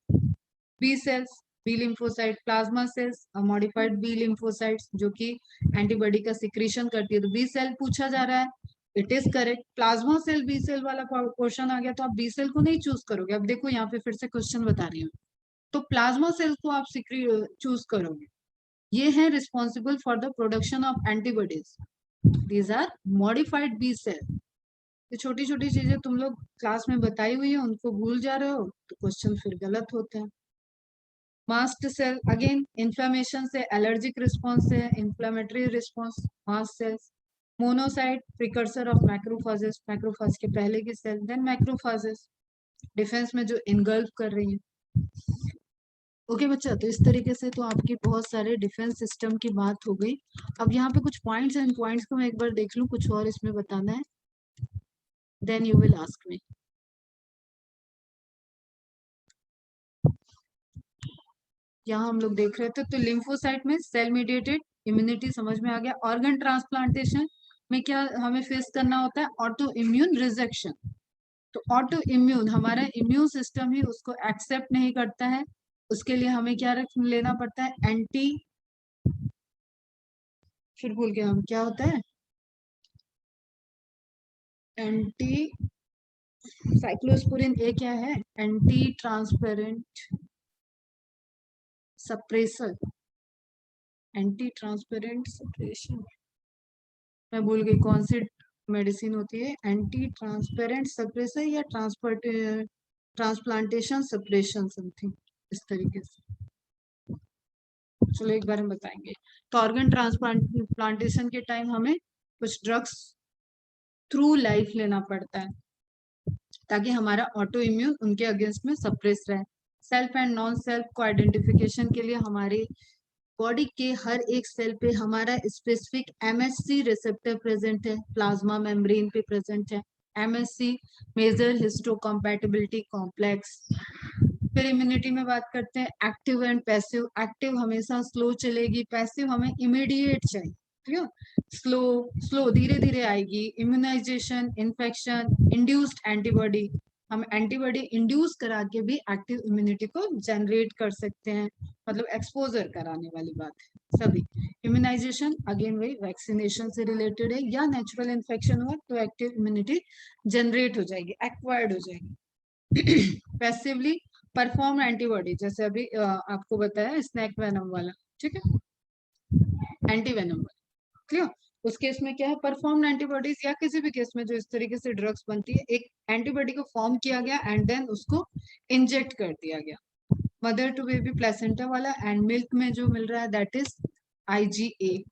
B cells, B lymphocyte, plasma cells, modified B lymphocytes जो कि एंटीबॉडी का सिक्रीशन करती है, तो बी सेल पूछा जा रहा है, it is correct. Plasma cell B cell वाला क्वेश्चन आ गया तो आप बी सेल को नहीं चूज करोगे। अब देखो यहाँ पे फिर से क्वेश्चन बता रही हूँ, तो प्लाज्मा सेल को आप चूज करोगे, ये है responsible for the production of antibodies, these are modified B cell. ये छोटी छोटी चीजें तुम लोग क्लास में बताई हुई है, उनको भूल जा रहे हो तो क्वेश्चन फिर गलत होते हैं। मास्ट सेल, अगेन इन्फ्लेमेशन से, एलर्जिक रिस्पॉन्स से, inflammatory response, mast cells. Monocyte, precursor of macrophages, macrophage के पहले की सेल, देन मैक्रोफाजेस, डिफेंस में जो इनगल्फ कर रही है। ओके बच्चा, तो इस तरीके से तो आपकी बहुत सारे डिफेंस सिस्टम की बात हो गई। अब यहाँ पे कुछ पॉइंट्स हैं, इन पॉइंट्स को मैं एक बार देख लूं, कुछ और इसमें बताना है, then you will ask me. यहाँ हम लोग देख रहे थे, तो लिम्फोसाइट में सेल मीडिएटेड इम्यूनिटी समझ में आ गया। ऑर्गन ट्रांसप्लांटेशन में क्या हमें फेस करना होता है, ऑटो इम्यून रिजेक्शन। तो ऑटो इम्यून, हमारा इम्यून सिस्टम ही उसको एक्सेप्ट नहीं करता है, उसके लिए हमें क्या लेना पड़ता है, एंटी, फिर भूल गया हम क्या होता है, एंटी साइक्लोस्पोरिन ए क्या है, anti transparent suppressor, anti transparent suppression, मैं भूल गई कौन सी मेडिसिन होती है, एंटी ट्रांसपेरेंट सप्रेसर या ट्रांसप्लांटेशन सप्रेशन समथिंग इस तरीके से, चलो एक बार हम बताएंगे। तो ऑर्गन ट्रांसप्लांटेशन के टाइम हमें कुछ ड्रग्स थ्रू लाइफ लेना पड़ता है ताकि हमारा ऑटो इम्यून उनके अगेंस्ट में सप्रेस रहे। सेल्फ एंड नॉन सेल्फ को आइडेंटिफिकेशन के लिए हमारे बॉडी के हर एक सेल पे हमारा स्पेसिफिक MHC रिसेप्टर प्रेजेंट है, प्लाज्मा मेम्ब्रेन पे प्रेजेंट है। MHC मेजर हिस्टोकम्पैटिबिलिटी कॉम्प्लेक्स, फिर इम्यूनिटी में बात करते हैं एक्टिव एंड पैसिव। एक्टिव हमेशा स्लो चलेगी, पैसिव हमें इमीडिएट चाहिए, ठीक है। स्लो स्लो धीरे धीरे आएगी। इम्यूनाइजेशन, इन्फेक्शन, इंड्यूस्ड एंटीबॉडी, हम एंटीबॉडी इंड्यूस करा के भी एक्टिव इम्यूनिटी को जनरेट कर सकते हैं, मतलब एक्सपोजर कराने वाली बात है सभी। इम्यूनाइजेशन अगेन वही वैक्सीनेशन से रिलेटेड है, या नेचुरल इन्फेक्शन हुआ तो एक्टिव इम्यूनिटी जनरेट हो जाएगी, एक्वायर्ड हो जाएगी। पैसिवली परफॉर्म एंटीबॉडी, जैसे अभी आपको बताया स्नैक वेनम वाला, ठीक है, एंटी वेनम वाला, क्लियर। उस केस में क्या है, परफॉर्म एंटीबॉडीज, या किसी भी केस में जो इस तरीके से ड्रग्स बनती है, एक एंटीबॉडी को फॉर्म किया गया एंड देन उसको इंजेक्ट कर दिया गया। मदर टू बेबी प्लेसेंटा वाला, एंड मिल्क में जो मिल रहा है दैट इज IgA।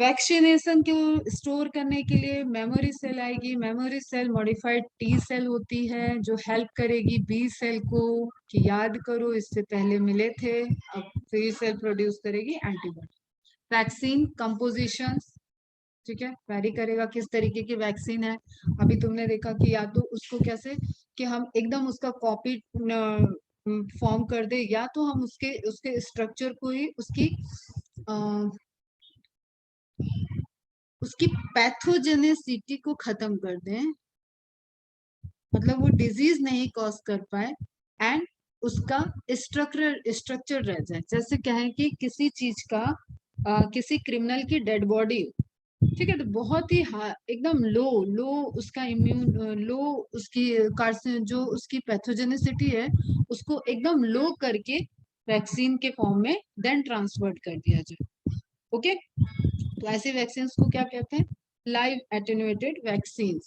वैक्सीनेशन को स्टोर करने के लिए मेमोरी सेल आएगी। Memory cell modified T cell होती है जो हेल्प करेगी B सेल को कि याद करो इससे पहले मिले थे, अब T सेल प्रोड्यूस करेगी एंटीबॉडी। वैक्सीन कंपोजिशन, ठीक है, वेरी करेगा किस तरीके की वैक्सीन है। अभी तुमने देखा कि या तो उसको कैसे कि हम एकदम उसका कॉपी फॉर्म कर दे, या तो हम उसके उसके स्ट्रक्चर को ही उसकी पैथोजेनेसिटी को खत्म कर दें, मतलब वो डिजीज नहीं कॉज कर पाए एंड उसका स्ट्रक्चर रह जाए। जैसे कहें कि किसी चीज का किसी क्रिमिनल की डेड बॉडी, ठीक है, तो बहुत ही एकदम लो लो उसका इम्यून लो उसकी कार्सिन जो उसकी पैथोजेनेसिटी है उसको एकदम लो करके वैक्सीन के फॉर्म में देन ट्रांसफर कर दिया जाए। ओके, तो ऐसे वैक्सीन को क्या कहते हैं, live attenuated vaccine.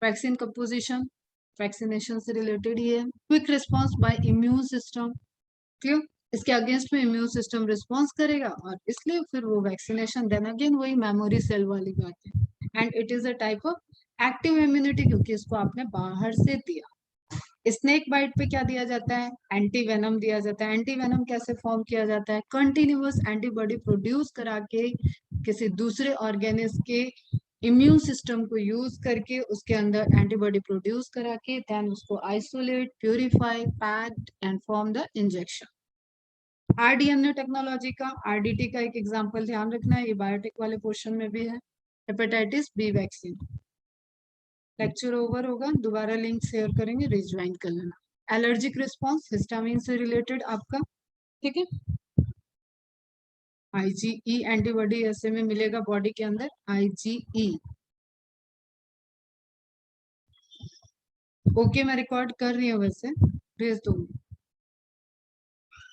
Vaccine composition vaccination से रिलेटेड ही है। Quick response bye immune system, clear, इसके अगेंस्ट में इम्यून सिस्टम रिस्पॉन्स करेगा और इसलिए फिर वो वैक्सीनेशन, देन अगेन वही मेमोरी सेल वाली बात है। And it is a type of active immunity क्योंकि इसको आपने बाहर से दिया। स्नेक बाइट पे क्या दिया जाता है, एंटी वेनम दिया जाता है। एंटी वेनम कैसे फॉर्म किया जाता है, कंटिन्यूअस एंटीबॉडी प्रोड्यूस करा के किसी दूसरे ऑर्गेनिज्म के इम्यून सिस्टम को यूज करके उसके अंदर एंटीबॉडी प्रोड्यूस करा के देन उसको isolate, purify, packed and form the injection. RDNA technology का, RDT का एक एग्जांपल ध्यान रखना है, ये बायोटेक वाले पोर्शन में भी है। Hepatitis B vaccine. Lecture over होगा, दोबारा लिंक शेयर करेंगे, रिज्वाइन कर लेना। एलर्जिक रिस्पॉन्स हिस्टामिन से रिलेटेड आपका, ठीक है। IgE एंटीबॉडी ऐसे में मिलेगा बॉडी के अंदर, IgE। ओके, मैं रिकॉर्ड कर रही हूँ, वैसे भेज दूंगी,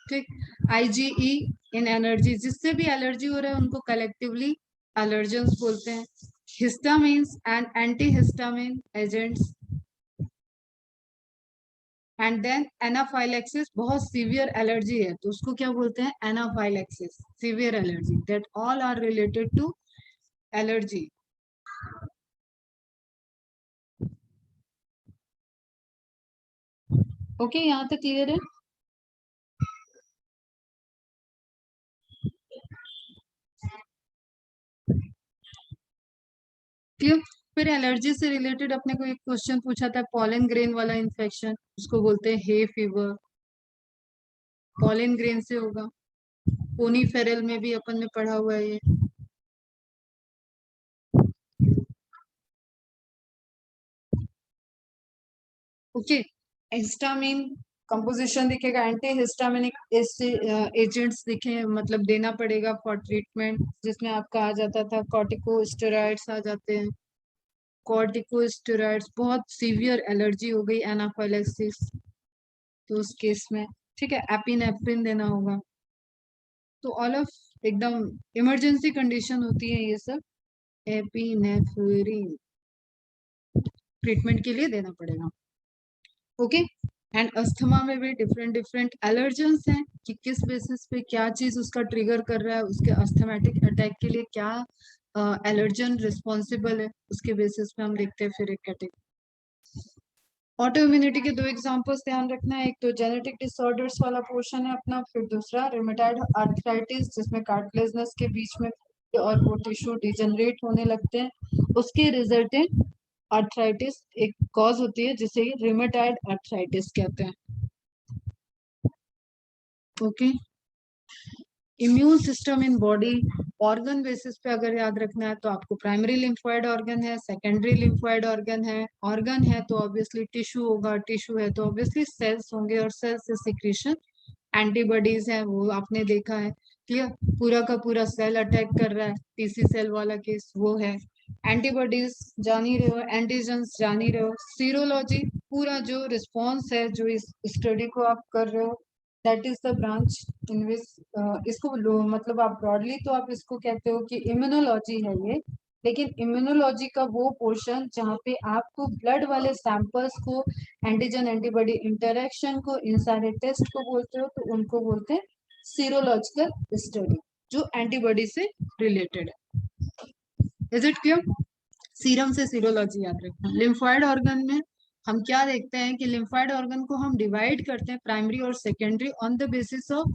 ठीक। IgE इन एनर्जी, जिससे भी एलर्जी हो रहा है उनको कलेक्टिवली एलर्जेंस बोलते हैं। Histamines and antihistamine agents, and then anaphylaxis, बहुत सीवियर एलर्जी है तो उसको क्या बोलते हैं, anaphylaxis, severe allergy, that all are related to allergy. Okay, यहाँ तक क्लियर है। क्लियर। फिर एलर्जी से रिलेटेड अपने को एक क्वेश्चन पूछा था, पॉलन ग्रेन वाला इन्फेक्शन, उसको बोलते हैं हे फीवर, पॉलन ग्रेन से होगा। पोनी फेरल में भी अपन ने पढ़ा हुआ है ये। ओके, हिस्टामिन कंपोजिशन दिखेगा, एंटी हिस्टामिनिक एजेंट्स दिखे, मतलब देना पड़ेगा फॉर ट्रीटमेंट, जिसमें आपका आ जाता था कॉर्टिकोस्टेरॉइड्स आ जाते हैं। कॉर्टिकोस्टेरॉइड्स, बहुत सीवियर एलर्जी हो गई एनाफाइलेक्सिस तो उस केस में, ठीक है, एपिनेफ्रिन देना होगा। तो ऑल ऑफ एकदम इमरजेंसी कंडीशन होती है ये सब, एपिनेफ्रिन ट्रीटमेंट के लिए देना पड़ेगा। ओके, एंड अस्थमा में भी डिफरेंट डिफरेंट एलर्जेंस हैं कि किस बेसिस पे क्या चीज उसका ट्रिगर कर रहा है, उसके अस्थमेटिक अटैक के लिए क्या एलर्जन रिस्पॉन्सिबल है, उसके बेसिस पे हम देखते हैं फिर एक कैटेगरी। ऑटो इम्यूनिटी के दो एग्जांपल्स ध्यान रखना है, एक तो जेनेटिक डिसऑर्डर्स वाला पोर्शन है अपना, फिर दूसरा रूमेटॉइड आर्थराइटिस जिसमें कार्टिलेजनस के बीच में और वो टिश्यू डिजेनरेट होने लगते हैं, उसके रिजल्टेंट आर्थराइटिस एक कॉज होती है जिसे रिमेटॉइड आर्थराइटिस कहते हैं। Okay, immune system in body, organ basis पे अगर याद रखना है तो आपको प्राइमरी लिम्फोइड ऑर्गन है, सेकेंडरी लिम्फोइड ऑर्गन है तो ऑब्वियसली टिश्यू होगा, टिश्यू है तो ऑब्वियसली सेल्स होंगे, और सेल्स से सिक्रीशन एंटीबॉडीज है, वो आपने देखा है। क्लियर, पूरा का पूरा सेल अटैक कर रहा है, टीसी सेल वाला केस वो है। एंटीबॉडीज जान ही रहे हो, एंटीजेंस जान ही रहे हो, सीरोलॉजी पूरा जो रिस्पॉन्स है जो इस स्टडी को आप कर रहे हो, that is the branch in which इसको मतलब आप ब्रॉडली तो आप इसको कहते हो कि इम्यूनोलॉजी है ये, लेकिन इम्यूनोलॉजी का वो पोर्शन जहाँ पे आपको ब्लड वाले सैंपल्स को, एंटीजन एंटीबॉडी इंटरेक्शन को, इन सारे टेस्ट को बोलते हो तो उनको बोलते हैं सीरोलॉजिकल स्टडी, जो एंटीबॉडी से रिलेटेड है। Is it clear? सीरम से सीरोलॉजी याद रखना। लिम्फोइड ऑर्गन में हम क्या देखते हैं कि लिम्फोइड ऑर्गन को हम डिवाइड करते हैं प्राइमरी और secondary on the basis of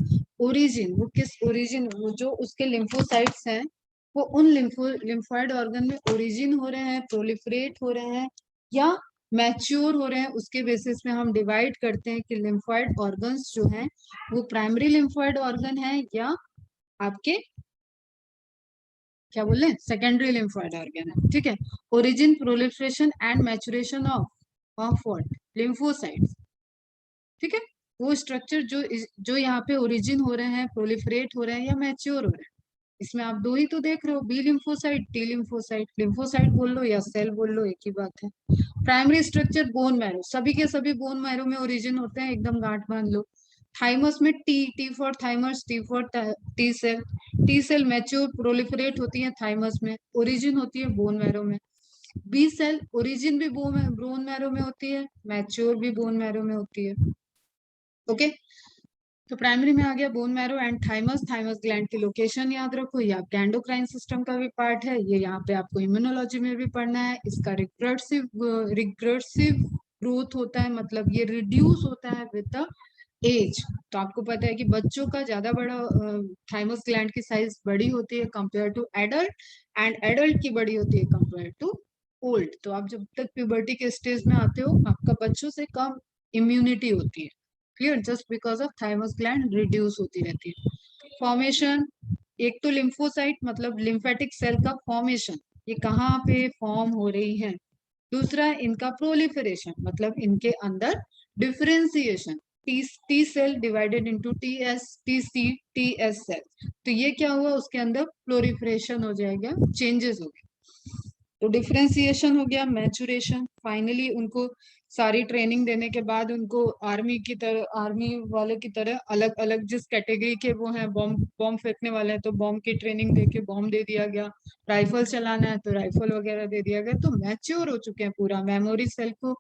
origin, वो किस ओरिजिन, वो जो उसके लिम्फोसाइट्स हैं वो उन लिम्फोइड ऑर्गन में ओरिजिन हो रहे हैं, प्रोलिफरेट हो रहे हैं या मैच्योर हो रहे हैं, उसके बेसिस में हम डिवाइड करते हैं कि लिम्फोइड ऑर्गन्स जो हैं वो प्राइमरी लिम्फोइड ऑर्गन है या आपके क्या बोले सेकेंडरी लिम्फोइड ऑर्गन है। ठीक है, origin, proliferation and maturation of what, lymphocytes. ठीक है, वो स्ट्रक्चर जो यहाँ पे ओरिजिन हो रहे हैं, प्रोलिफरेट हो रहे हैं या मैच्योर हो रहे हैं। इसमें आप दो ही तो देख रहे हो, B lymphocyte, T lymphocyte, lymphocyte बोल लो या सेल बोल लो, एक ही बात है। प्राइमरी स्ट्रक्चर बोन मैरो, सभी के सभी बोन मैरो में ओरिजिन होते हैं, एकदम गांठ बांध लो। थाइमस में T for thymus, T for T cell, T cell mature proliferate होती है थाइमस में, ओरिजिन होती है बोन मैरो में। बी सेल ओरिजिन भी बोन मैरो में होती है, मैच्योर भी बोन मैरो में होती है। ओके, तो प्राइमरी में आ गया bone marrow and thymus. Thymus gland की लोकेशन याद रखो, ये आपके एंडोक्राइन सिस्टम का भी पार्ट है, ये यहाँ पे आपको इम्यूनोलॉजी में भी पढ़ना है। इसका रिग्रेसिव ग्रोथ होता है, मतलब ये रिड्यूस होता है विद द एज। तो आपको पता है कि बच्चों का ज्यादा बड़ा थाइमस ग्लैंड की साइज बड़ी होती है compare to adult, and adult की बड़ी होती है कंपेयर टू ओल्ड। तो आप जब तक प्यूबर्टी के स्टेज में आते हो आपका बच्चों से कम इम्यूनिटी होती है। Clear, just because of thymus gland reduce होती रहती है। फॉर्मेशन, एक तो लिम्फोसाइट मतलब लिम्फेटिक सेल का फॉर्मेशन, ये कहाँ पे फॉर्म हो रही है। दूसरा इनका प्रोलिफरेशन, मतलब इनके अंदर differentiation, T cell divided into T S, T C, T S cell, तो ये क्या हुआ उसके अंदर प्लोरिफरेशन हो जाएगा, चेंजेस हो गए। तो डिफरेंशिएशन हो गया, मैचुरेशन, फाइनली उनको सारी ट्रेनिंग देने के बाद उनको आर्मी की तरह, आर्मी वाले की तरह अलग अलग जिस कैटेगरी के वो हैं, बॉम्ब बॉम्ब फेंकने वाले हैं तो बॉम्ब की ट्रेनिंग दे के बॉम्ब दे दिया गया, राइफल चलाना है तो राइफल वगैरह दे दिया गया, तो मैच्योर हो चुके हैं पूरा। मेमोरी सेल को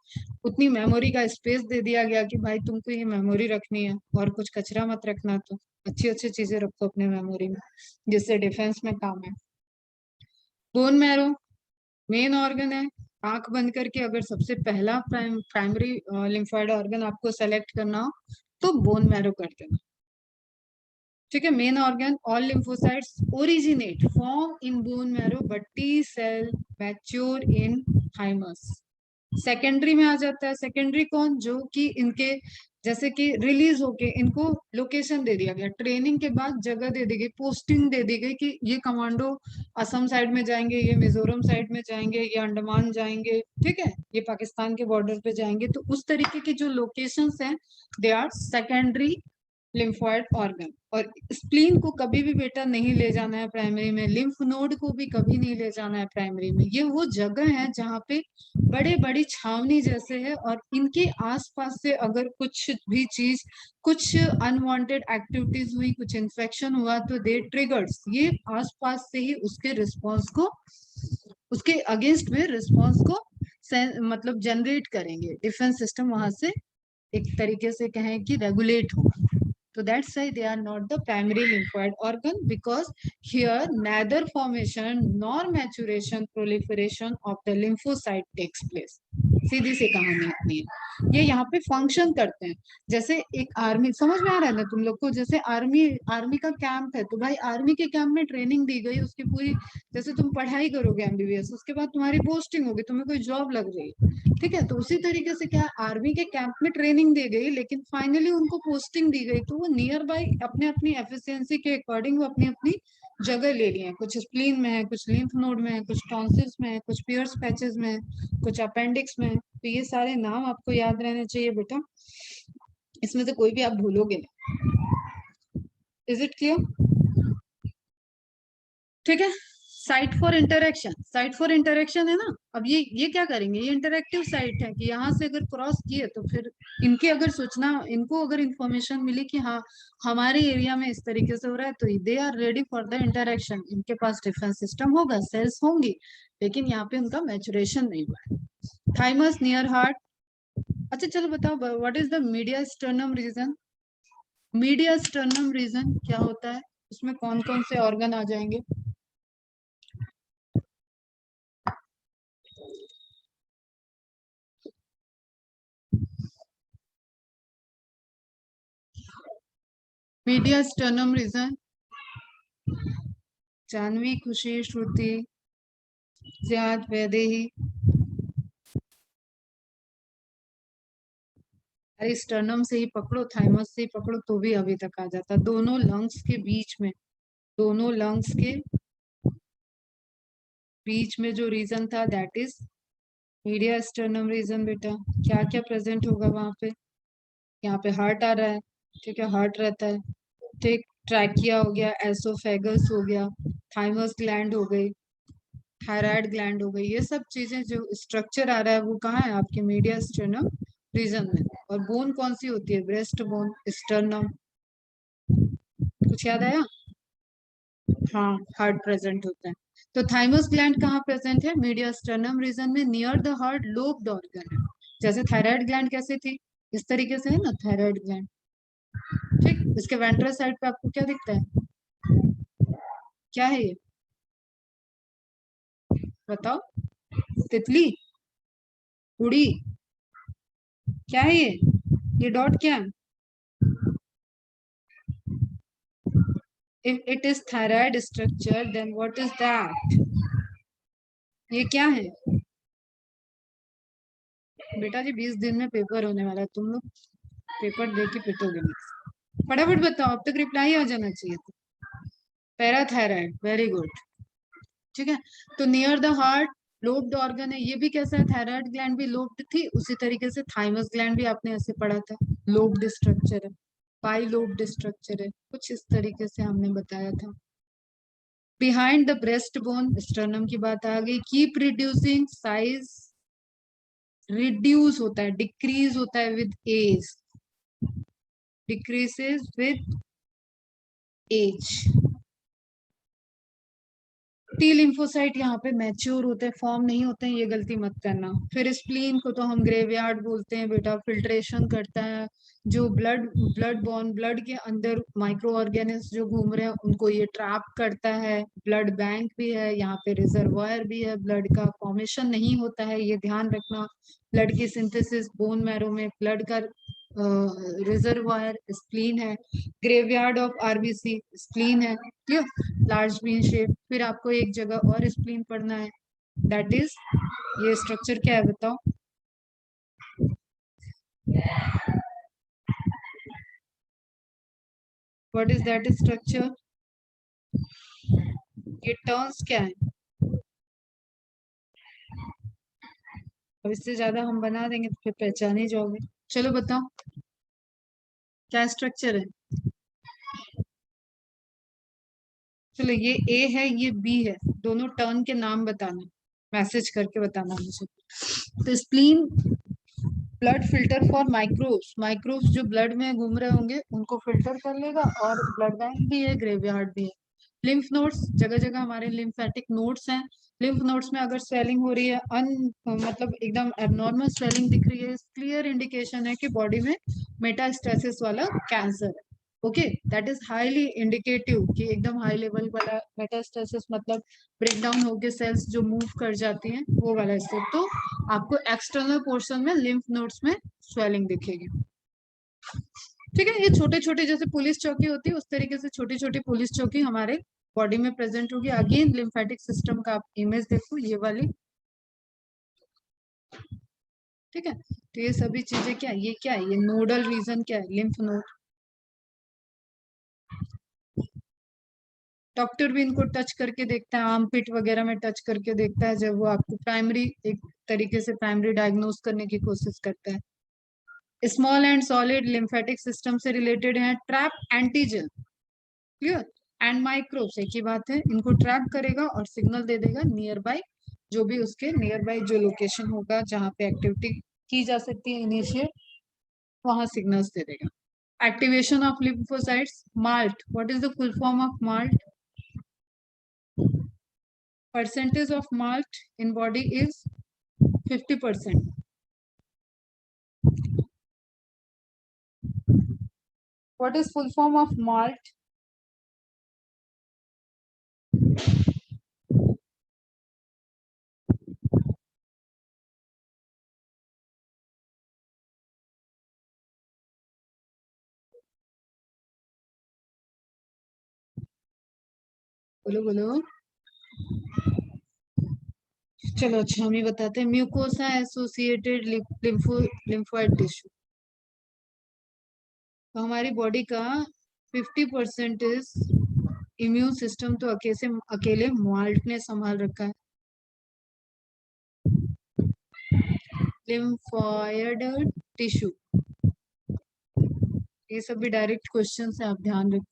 उतनी मेमोरी का स्पेस दे दिया गया कि भाई तुमको ये मेमोरी रखनी है और कुछ कचरा मत रखना, तो अच्छी अच्छी चीजें रखो अपने मेमोरी में जिससे डिफेंस में काम है। बोन मैरो मेन ऑर्गन है, आंख बंद करके अगर सबसे पहला प्राइमरी लिम्फोइड ऑर्गन आपको सेलेक्ट करना हो तो बोन मैरो कर देना। ठीक है, main organ, all lymphocytes originate form in bone marrow but T cell mature in thymus. Secondary में आ जाता है, सेकेंडरी कौन, जो कि इनके जैसे कि रिलीज होके इनको लोकेशन दे दिया गया, ट्रेनिंग के बाद जगह दे दी गई, पोस्टिंग दे दी गई कि ये कमांडो असम साइड में जाएंगे, ये मिजोरम साइड में जाएंगे, ये अंडमान जाएंगे, ठीक है, ये पाकिस्तान के बॉर्डर पे जाएंगे, तो उस तरीके की जो लोकेशंस हैं they are secondary lymphoid organ. और स्प्लीन को कभी भी बेटा नहीं ले जाना है प्राइमरी में, लिम्फ नोड को भी कभी नहीं ले जाना है प्राइमरी में, ये वो जगह है जहाँ पे बड़े बड़ी छावनी जैसे है, और इनके आसपास से अगर कुछ भी चीज, कुछ अनवांटेड एक्टिविटीज हुई, कुछ इन्फेक्शन हुआ तो दे ट्रिगर्स, ये आसपास से ही उसके रिस्पॉन्स को, उसके अगेंस्ट में रिस्पॉन्स को मतलब जनरेट करेंगे, डिफेंस सिस्टम वहां से एक तरीके से कहें कि रेगुलेट होगा। So that's why they are not the primary lymphoid organ, because here neither formation nor maturation proliferation of the lymphocyte takes place. सीधी सी कहानी इतनी है। ये यहाँ पे फंक्शन करते हैं जैसे एक आर्मी, समझ में आ रहा है ना तुम लोग को? जैसे आर्मी आर्मी का कैंप है तो भाई आर्मी के कैंप में ट्रेनिंग दी गई, उसकी पूरी, जैसे तुम पढ़ाई करोगे एमबीबीएस, उसके बाद तुम्हारी पोस्टिंग होगी, तुम्हें कोई जॉब लग रही है, ठीक है, तो उसी तरीके से क्या आर्मी के कैंप में ट्रेनिंग दी गई, लेकिन फाइनली उनको पोस्टिंग दी गई, तो वो नियर बाय अपने अपनी एफिशिएंसी के अकॉर्डिंग वो अपनी अपनी जगह ले लिए हैं। कुछ स्प्लीन में है, कुछ लिम्फ नोड में है, कुछ टॉन्सिल्स में है, कुछ पियर्स पैचेस में है, कुछ अपेंडिक्स में है। तो ये सारे नाम आपको याद रहने चाहिए बेटा, इसमें से कोई भी आप भूलोगे नहीं। Is it clear? ठीक है। Site for interaction, site for interaction है ना। अब ये क्या करेंगे, ये इंटरेक्टिव साइट है कि यहाँ से अगर क्रॉस किए तो फिर इनके अगर सूचना, इनको अगर इंफॉर्मेशन मिली कि हाँ हमारे एरिया में इस तरीके से हो रहा है, तो they are ready for the interaction. इनके पास डिफेंस सिस्टम होगा, सेल्स होंगी, लेकिन यहाँ पे उनका मैचुरेशन नहीं हुआ है। Thymus near heart. अच्छा चलो बताओ, what is the mediastinum region? Mediastinum region क्या होता है, उसमें कौन कौन से ऑर्गन आ जाएंगे? मीडिया स्टर्नम रीजन, जानवी, खुशी, श्रुति, जियाद, वैदेही। अरे स्टर्नम से ही पकड़ो, थाइमस से ही पकड़ो तो भी अभी तक आ जाता। दोनों लंग्स के बीच में, दोनों लंग्स के बीच में जो रीजन था that is mediastinum region. बेटा क्या क्या प्रेजेंट होगा वहां पे? यहाँ पे हार्ट आ रहा है, ठीक है, हार्ट रहता है, ठीक, ट्रैकिया हो गया, एसोफेगस हो गया, थाइमस ग्लैंड हो गई, थायराइड ग्लैंड हो गई, ये सब चीजें जो स्ट्रक्चर आ रहा है वो कहाँ है? आपके मीडिया स्टर्नम रीजन में। और बोन कौन सी होती है? Breast bone, sternum. कुछ याद आया? हाँ, हार्ट प्रेजेंट होता है। तो थाइमस ग्लैंड कहाँ प्रेजेंट है? मीडिया स्टर्नम रीजन में, near the heart, lobed organ है। जैसे थायराइड ग्लैंड कैसे थी, इस तरीके से है ना थायराइड ग्लैंड, ठीक। इसके वेंट्रल साइड पे आपको क्या दिखता है? क्या है ये, बताओ? तितली, उड़ी, क्या है ये डॉट क्या है? If it is thyroid structure, then what is that? ये क्या है? बेटा जी 20 दिन में पेपर होने वाला है, तुम लोग पेपर दे के पिटोगे नहीं। फटाफट बताओ, अब तक रिप्लाई आ जाना चाहिए था। पैराथायराइड, वेरी गुड, ठीक है। तो near the heart, lobed organ है। ये भी कैसा है? थायराइड ग्लैंड भी लोब्ड थी, उसी तरीके से थाइमस ग्लैंड भी आपने ऐसे पढ़ा था, लोब्ड स्ट्रक्चर है, पाई लोब्ड स्ट्रक्चर है, कुछ इस तरीके से हमने बताया था। Behind the breast bone, sternum की बात आ गई। कीप रिड्यूसिंग, साइज रिड्यूस होता है, डिक्रीज होता है with age, decreases with age. T lymphocyte यहाँ पे मैच्योर होते हैं, फॉर्म नहीं होते हैं, ये गलती मत करना। फिर स्प्लीन को तो हम ग्रेवयार्ड बोलते हैं बेटा, फिल्ट्रेशन करता है, जो ब्लड बॉर्न, ब्लड के अंदर माइक्रो ऑर्गेनिज्म जो घूम रहे हैं उनको ये ट्रैप करता है। ब्लड बैंक भी है यहाँ पे, रिजर्वायर भी है, ब्लड का फॉर्मेशन नहीं होता है, ये ध्यान रखना। ब्लड की सिंथेसिस बोन मैरो में, ब्लड का रिजर्वायर स्प्लीन है। ग्रेवयार्ड ऑफ आरबीसी स्प्लीन है, क्लियर, लार्ज बीन शेप। फिर आपको एक जगह और स्प्लीन पढ़ना है, दैट इज, ये स्ट्रक्चर क्या है बताओ? What is that structure? ये टर्म्स क्या है? अब इससे ज्यादा हम बना देंगे तो फिर पहचान ही जाओगे। चलो बताओ क्या स्ट्रक्चर है? चलो ये ए है, ये बी है, दोनों टर्न के नाम बताना, मैसेज करके बताना मुझे। तो spleen blood filter for microbes, microbes जो ब्लड में घूम रहे होंगे उनको फिल्टर कर लेगा, और ब्लड बैंक भी है, ग्रेवयार्ड भी है। लिम्फ नोड्स, जगह जगह हमारे लिम्फेटिक नोड्स हैं। लिम्फ नोड्स में अगर स्वेलिंग हो रही है, मतलब एकदम एबनॉर्मल स्वेलिंग दिख रही है, क्लियर इंडिकेशन है कि बॉडी में मेटास्टेसिस वाला कैंसर है। Okay, that is highly indicative कि एकदम हाई लेवल वाला मेटास्टेसिस, मतलब ब्रेक डाउन होके सेल्स जो मूव कर जाती हैं वो वाला स्टेप। तो आपको एक्सटर्नल पोर्शन में लिम्फ नोड्स में स्वेलिंग दिखेगी। ठीक है, ये छोटे छोटे जैसे पुलिस चौकी होती है उस तरीके से छोटी छोटी पुलिस चौकी हमारे बॉडी में प्रेजेंट होगी। अगेन लिम्फेटिक सिस्टम का आप इमेज देखो, ये वाली। ठीक है, तो ये सभी चीजें क्या है, ये क्या है, ये नोडल रीजन क्या है, लिम्फ नोड। डॉक्टर भी इनको टच करके देखता है, आर्म पिट वगैरह में टच करके देखता है, जब वो आपको प्राइमरी एक तरीके से प्राइमरी डायग्नोस करने की कोशिश करता है। Small and solid lymphatic system से रिलेटेड है। Trap antigen, clear, and microbes एक ही बात है, इनको ट्रैप करेगा और सिग्नल दे देगा नियर बाय, जो भी उसके नियर बाय जो लोकेशन होगा जहाँ पे एक्टिविटी की जा सकती है इनिशिएट, वहां सिग्नल्स दे देगा। Activation of lymphocytes, malt, what is the full form of malt? Percentage of malt in body is 50%. What is full form of malt? बोलो बोलो। चलो अच्छा, हम ही बताते हैं। Mucosa associated lymphoid tissue. तो हमारी बॉडी का 50% इज इम्यून सिस्टम, तो अकेले माल्ट ने संभाल रखा है। लिम्फोइड टिश्यू, ये सब भी डायरेक्ट क्वेश्चन है, आप ध्यान रखो।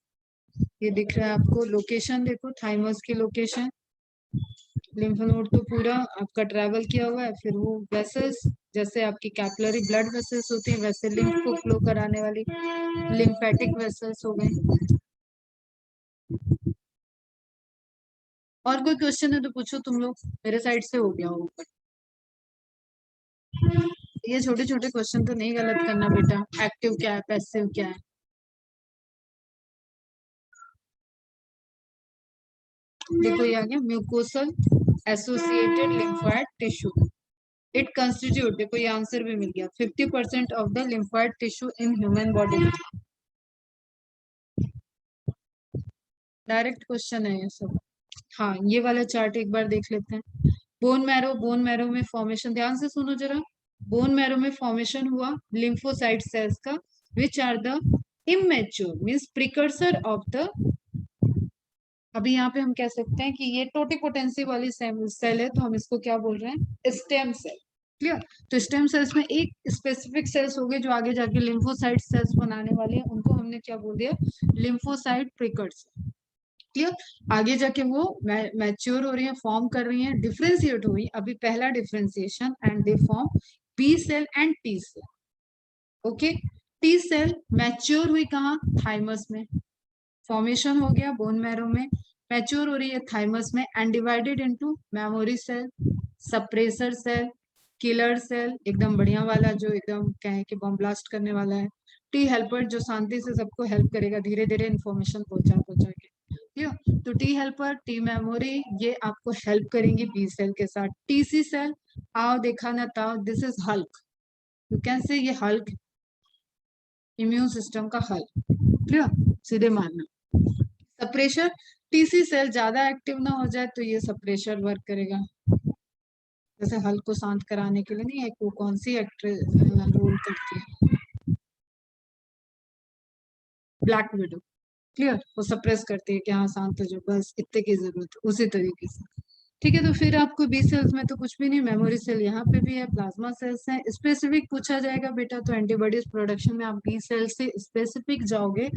ये दिख रहा है आपको, लोकेशन देखो, थाइमस की लोकेशन। लिम्फ नोड तो पूरा आपका ट्रैवल किया हुआ है, फिर वो वेसल्स, जैसे आपकी कैपिलरी ब्लड वेसल्स होती है वैसे लिम्फ को फ्लो कराने वाली लिम्फेटिक वेसल्स हो गई। और कोई क्वेश्चन है तो पूछो तुम लोग, मेरे साइड से हो गया होगा। ये छोटे छोटे क्वेश्चन तो नहीं गलत करना बेटा। एक्टिव क्या है, पैसिव क्या है। देखो ये आ गया, mucosal associated lymphoid tissue. It constitute, देखो ये आंसर भी मिल गया, 50% of the lymphoid tissue in human body. Direct question है ये सब। हाँ, ये वाला चार्ट एक बार देख लेते हैं। बोन मैरो, बोन मैरो में फॉर्मेशन, ध्यान से सुनो जरा। बोन मैरो में फॉर्मेशन हुआ लिम्फोसाइट सेल्स का, which are the immature means precursor of the, अभी यहाँ पे हम कह सकते हैं कि ये टोटिपोटेंसी वाली सेल है, तो हम इसको क्या बोल रहे हैं, स्टेम सेल। क्लियर। तो स्टेम सेल्स में एक स्पेसिफिक सेल्स हो गए जो आगे जाके लिम्फोसाइट सेल्स बनाने वाले हैं, उनको हमने क्या बोल दिया, लिम्फोसाइट प्रिकर्सर। क्लियर। आगे जाके वो मैच्योर हो रही है, फॉर्म कर रही है, डिफ्रेंशिएट हुई, अभी पहला differentiation, and they form B cell and T cell. Okay, T cell mature हुई कहाँ, थाइमस में, फॉर्मेशन हो गया बोन मैरो में, मैच्योर हो रही है थाइमस में, and divided into memory cell, suppressor cell, killer cell, एकदम बढ़िया वाला जो एकदम क्या है कि बम ब्लास्ट करने वाला है, टी हेल्पर जो शांति से सबको हेल्प करेगा, धीरे धीरे इन्फॉर्मेशन पहुंचा पहुंचा के। ठीक, तो टी हेल्पर, टी मेमोरी, ये आपको हेल्प करेंगी बी सेल के साथ। टीसी सेल, आओ देखा ना ताओ, this is Hulk, you can say ये हल्क, इम्यून सिस्टम का हल्क। क्लियर, सीधे मानना। सप्रेशर, टीसी सेल ज्यादा एक्टिव ना हो जाए तो ये सप्रेशर वर्क करेगा, जैसे हल्क को शांत कराने के लिए नहीं, एक वो कौन सी एक्ट्रेस रोल करती है, ब्लैक विडो। क्लियर, वो सप्रेस करती है कि हाँ शांत हो जाओ, बस इतने की जरूरत है, उसी तरीके से। ठीक है, तो फिर आपको बी सेल्स में तो कुछ भी नहीं, मेमोरी सेल यहाँ पे भी है, प्लाज्मा सेल्स है। स्पेसिफिक पूछा जाएगा बेटा तो एंटीबॉडीज प्रोडक्शन में आप बी सेल से स्पेसिफिक जाओगे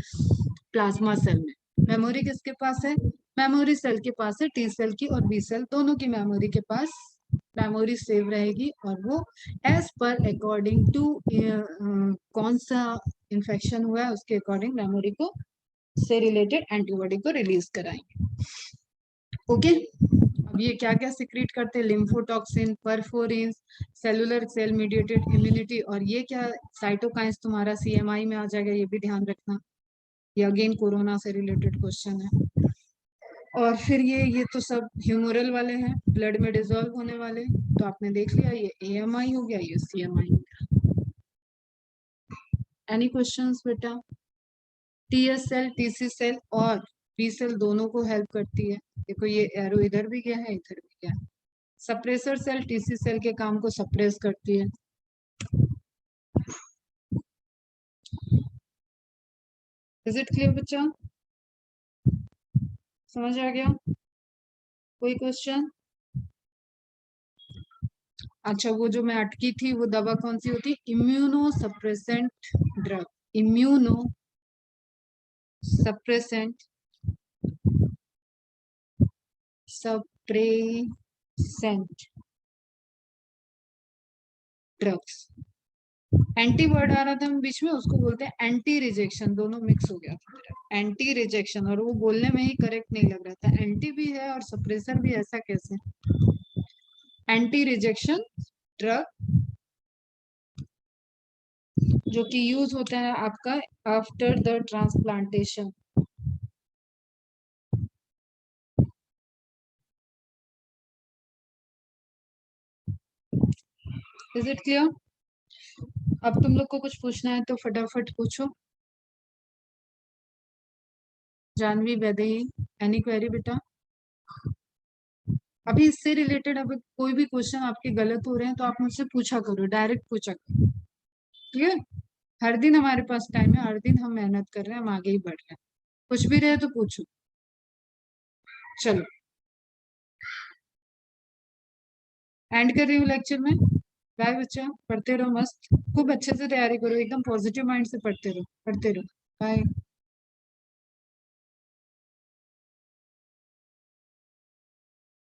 प्लाज्मा सेल में। मेमोरी किसके पास है, मेमोरी सेल के पास है, टी सेल की और बी सेल दोनों की मेमोरी के पास मेमोरी सेव रहेगी, और वो एज पर अकॉर्डिंग टू कौन सा इन्फेक्शन हुआ है उसके अकॉर्डिंग मेमोरी को से रिलेटेड एंटीबॉडी को रिलीज कराएंगे। ओके, अब ये क्या क्या सिक्रीट करते हैं, lymphotoxin, perforin, cellular cell mediated immunity, और ये क्या साइटोकाइंस तुम्हारा सीएमआई में आ जाएगा, ये भी ध्यान रखना। ये अगेन कोरोना से रिलेटेड क्वेश्चन है। और फिर ये तो सब ह्यूमरल वाले हैं, ब्लड में डिजोल्व होने वाले, तो आपने देख लिया ये AMI हो गया, ये CMI हो गया। एनी क्वेश्चंस बेटा? TS सेल, TC सेल और B सेल दोनों को हेल्प करती है। देखो ये एरो इधर भी गया है, इधर भी गया है। सप्रेसर सेल TC सेल के काम को सप्रेस करती है। इज इट क्लियर बच्चा? समझ आ गया? कोई क्वेश्चन? अच्छा, वो जो मैं अटकी थी, वो दवा कौन सी होती? Immuno suppressant drug. Immuno suppressant suppressant drugs. Anti word आ रहा था बीच में, उसको बोलते हैं एंटी रिजेक्शन, दोनों मिक्स हो गया था मेरा। एंटी रिजेक्शन, और वो बोलने में ही करेक्ट नहीं लग रहा था, एंटी भी है और सप्रेसर भी, ऐसा कैसे? एंटी रिजेक्शन ड्रग जो कि यूज होता है आपका after the transplantation. Is it clear? अब तुम लोग को कुछ पूछना है तो फटाफट पूछो। जानवी वैदेही, एनी क्वेरी बेटा? अभी इससे रिलेटेड अगर कोई भी क्वेश्चन आपके गलत हो रहे हैं तो आप मुझसे पूछा करो, डायरेक्ट पूछा करो। क्लियर? हर दिन हमारे पास टाइम है, हर दिन हम मेहनत कर रहे हैं, हम आगे ही बढ़ रहे हैं। कुछ भी रहे तो पूछो। चलो, एंड कर रही हूँ लेक्चर में। बाय बच्चा, पढ़ते रहो मस्त, खूब अच्छे से तैयारी करो, एकदम पॉजिटिव माइंड से पढ़ते रहो, पढ़ते रहो। बाय।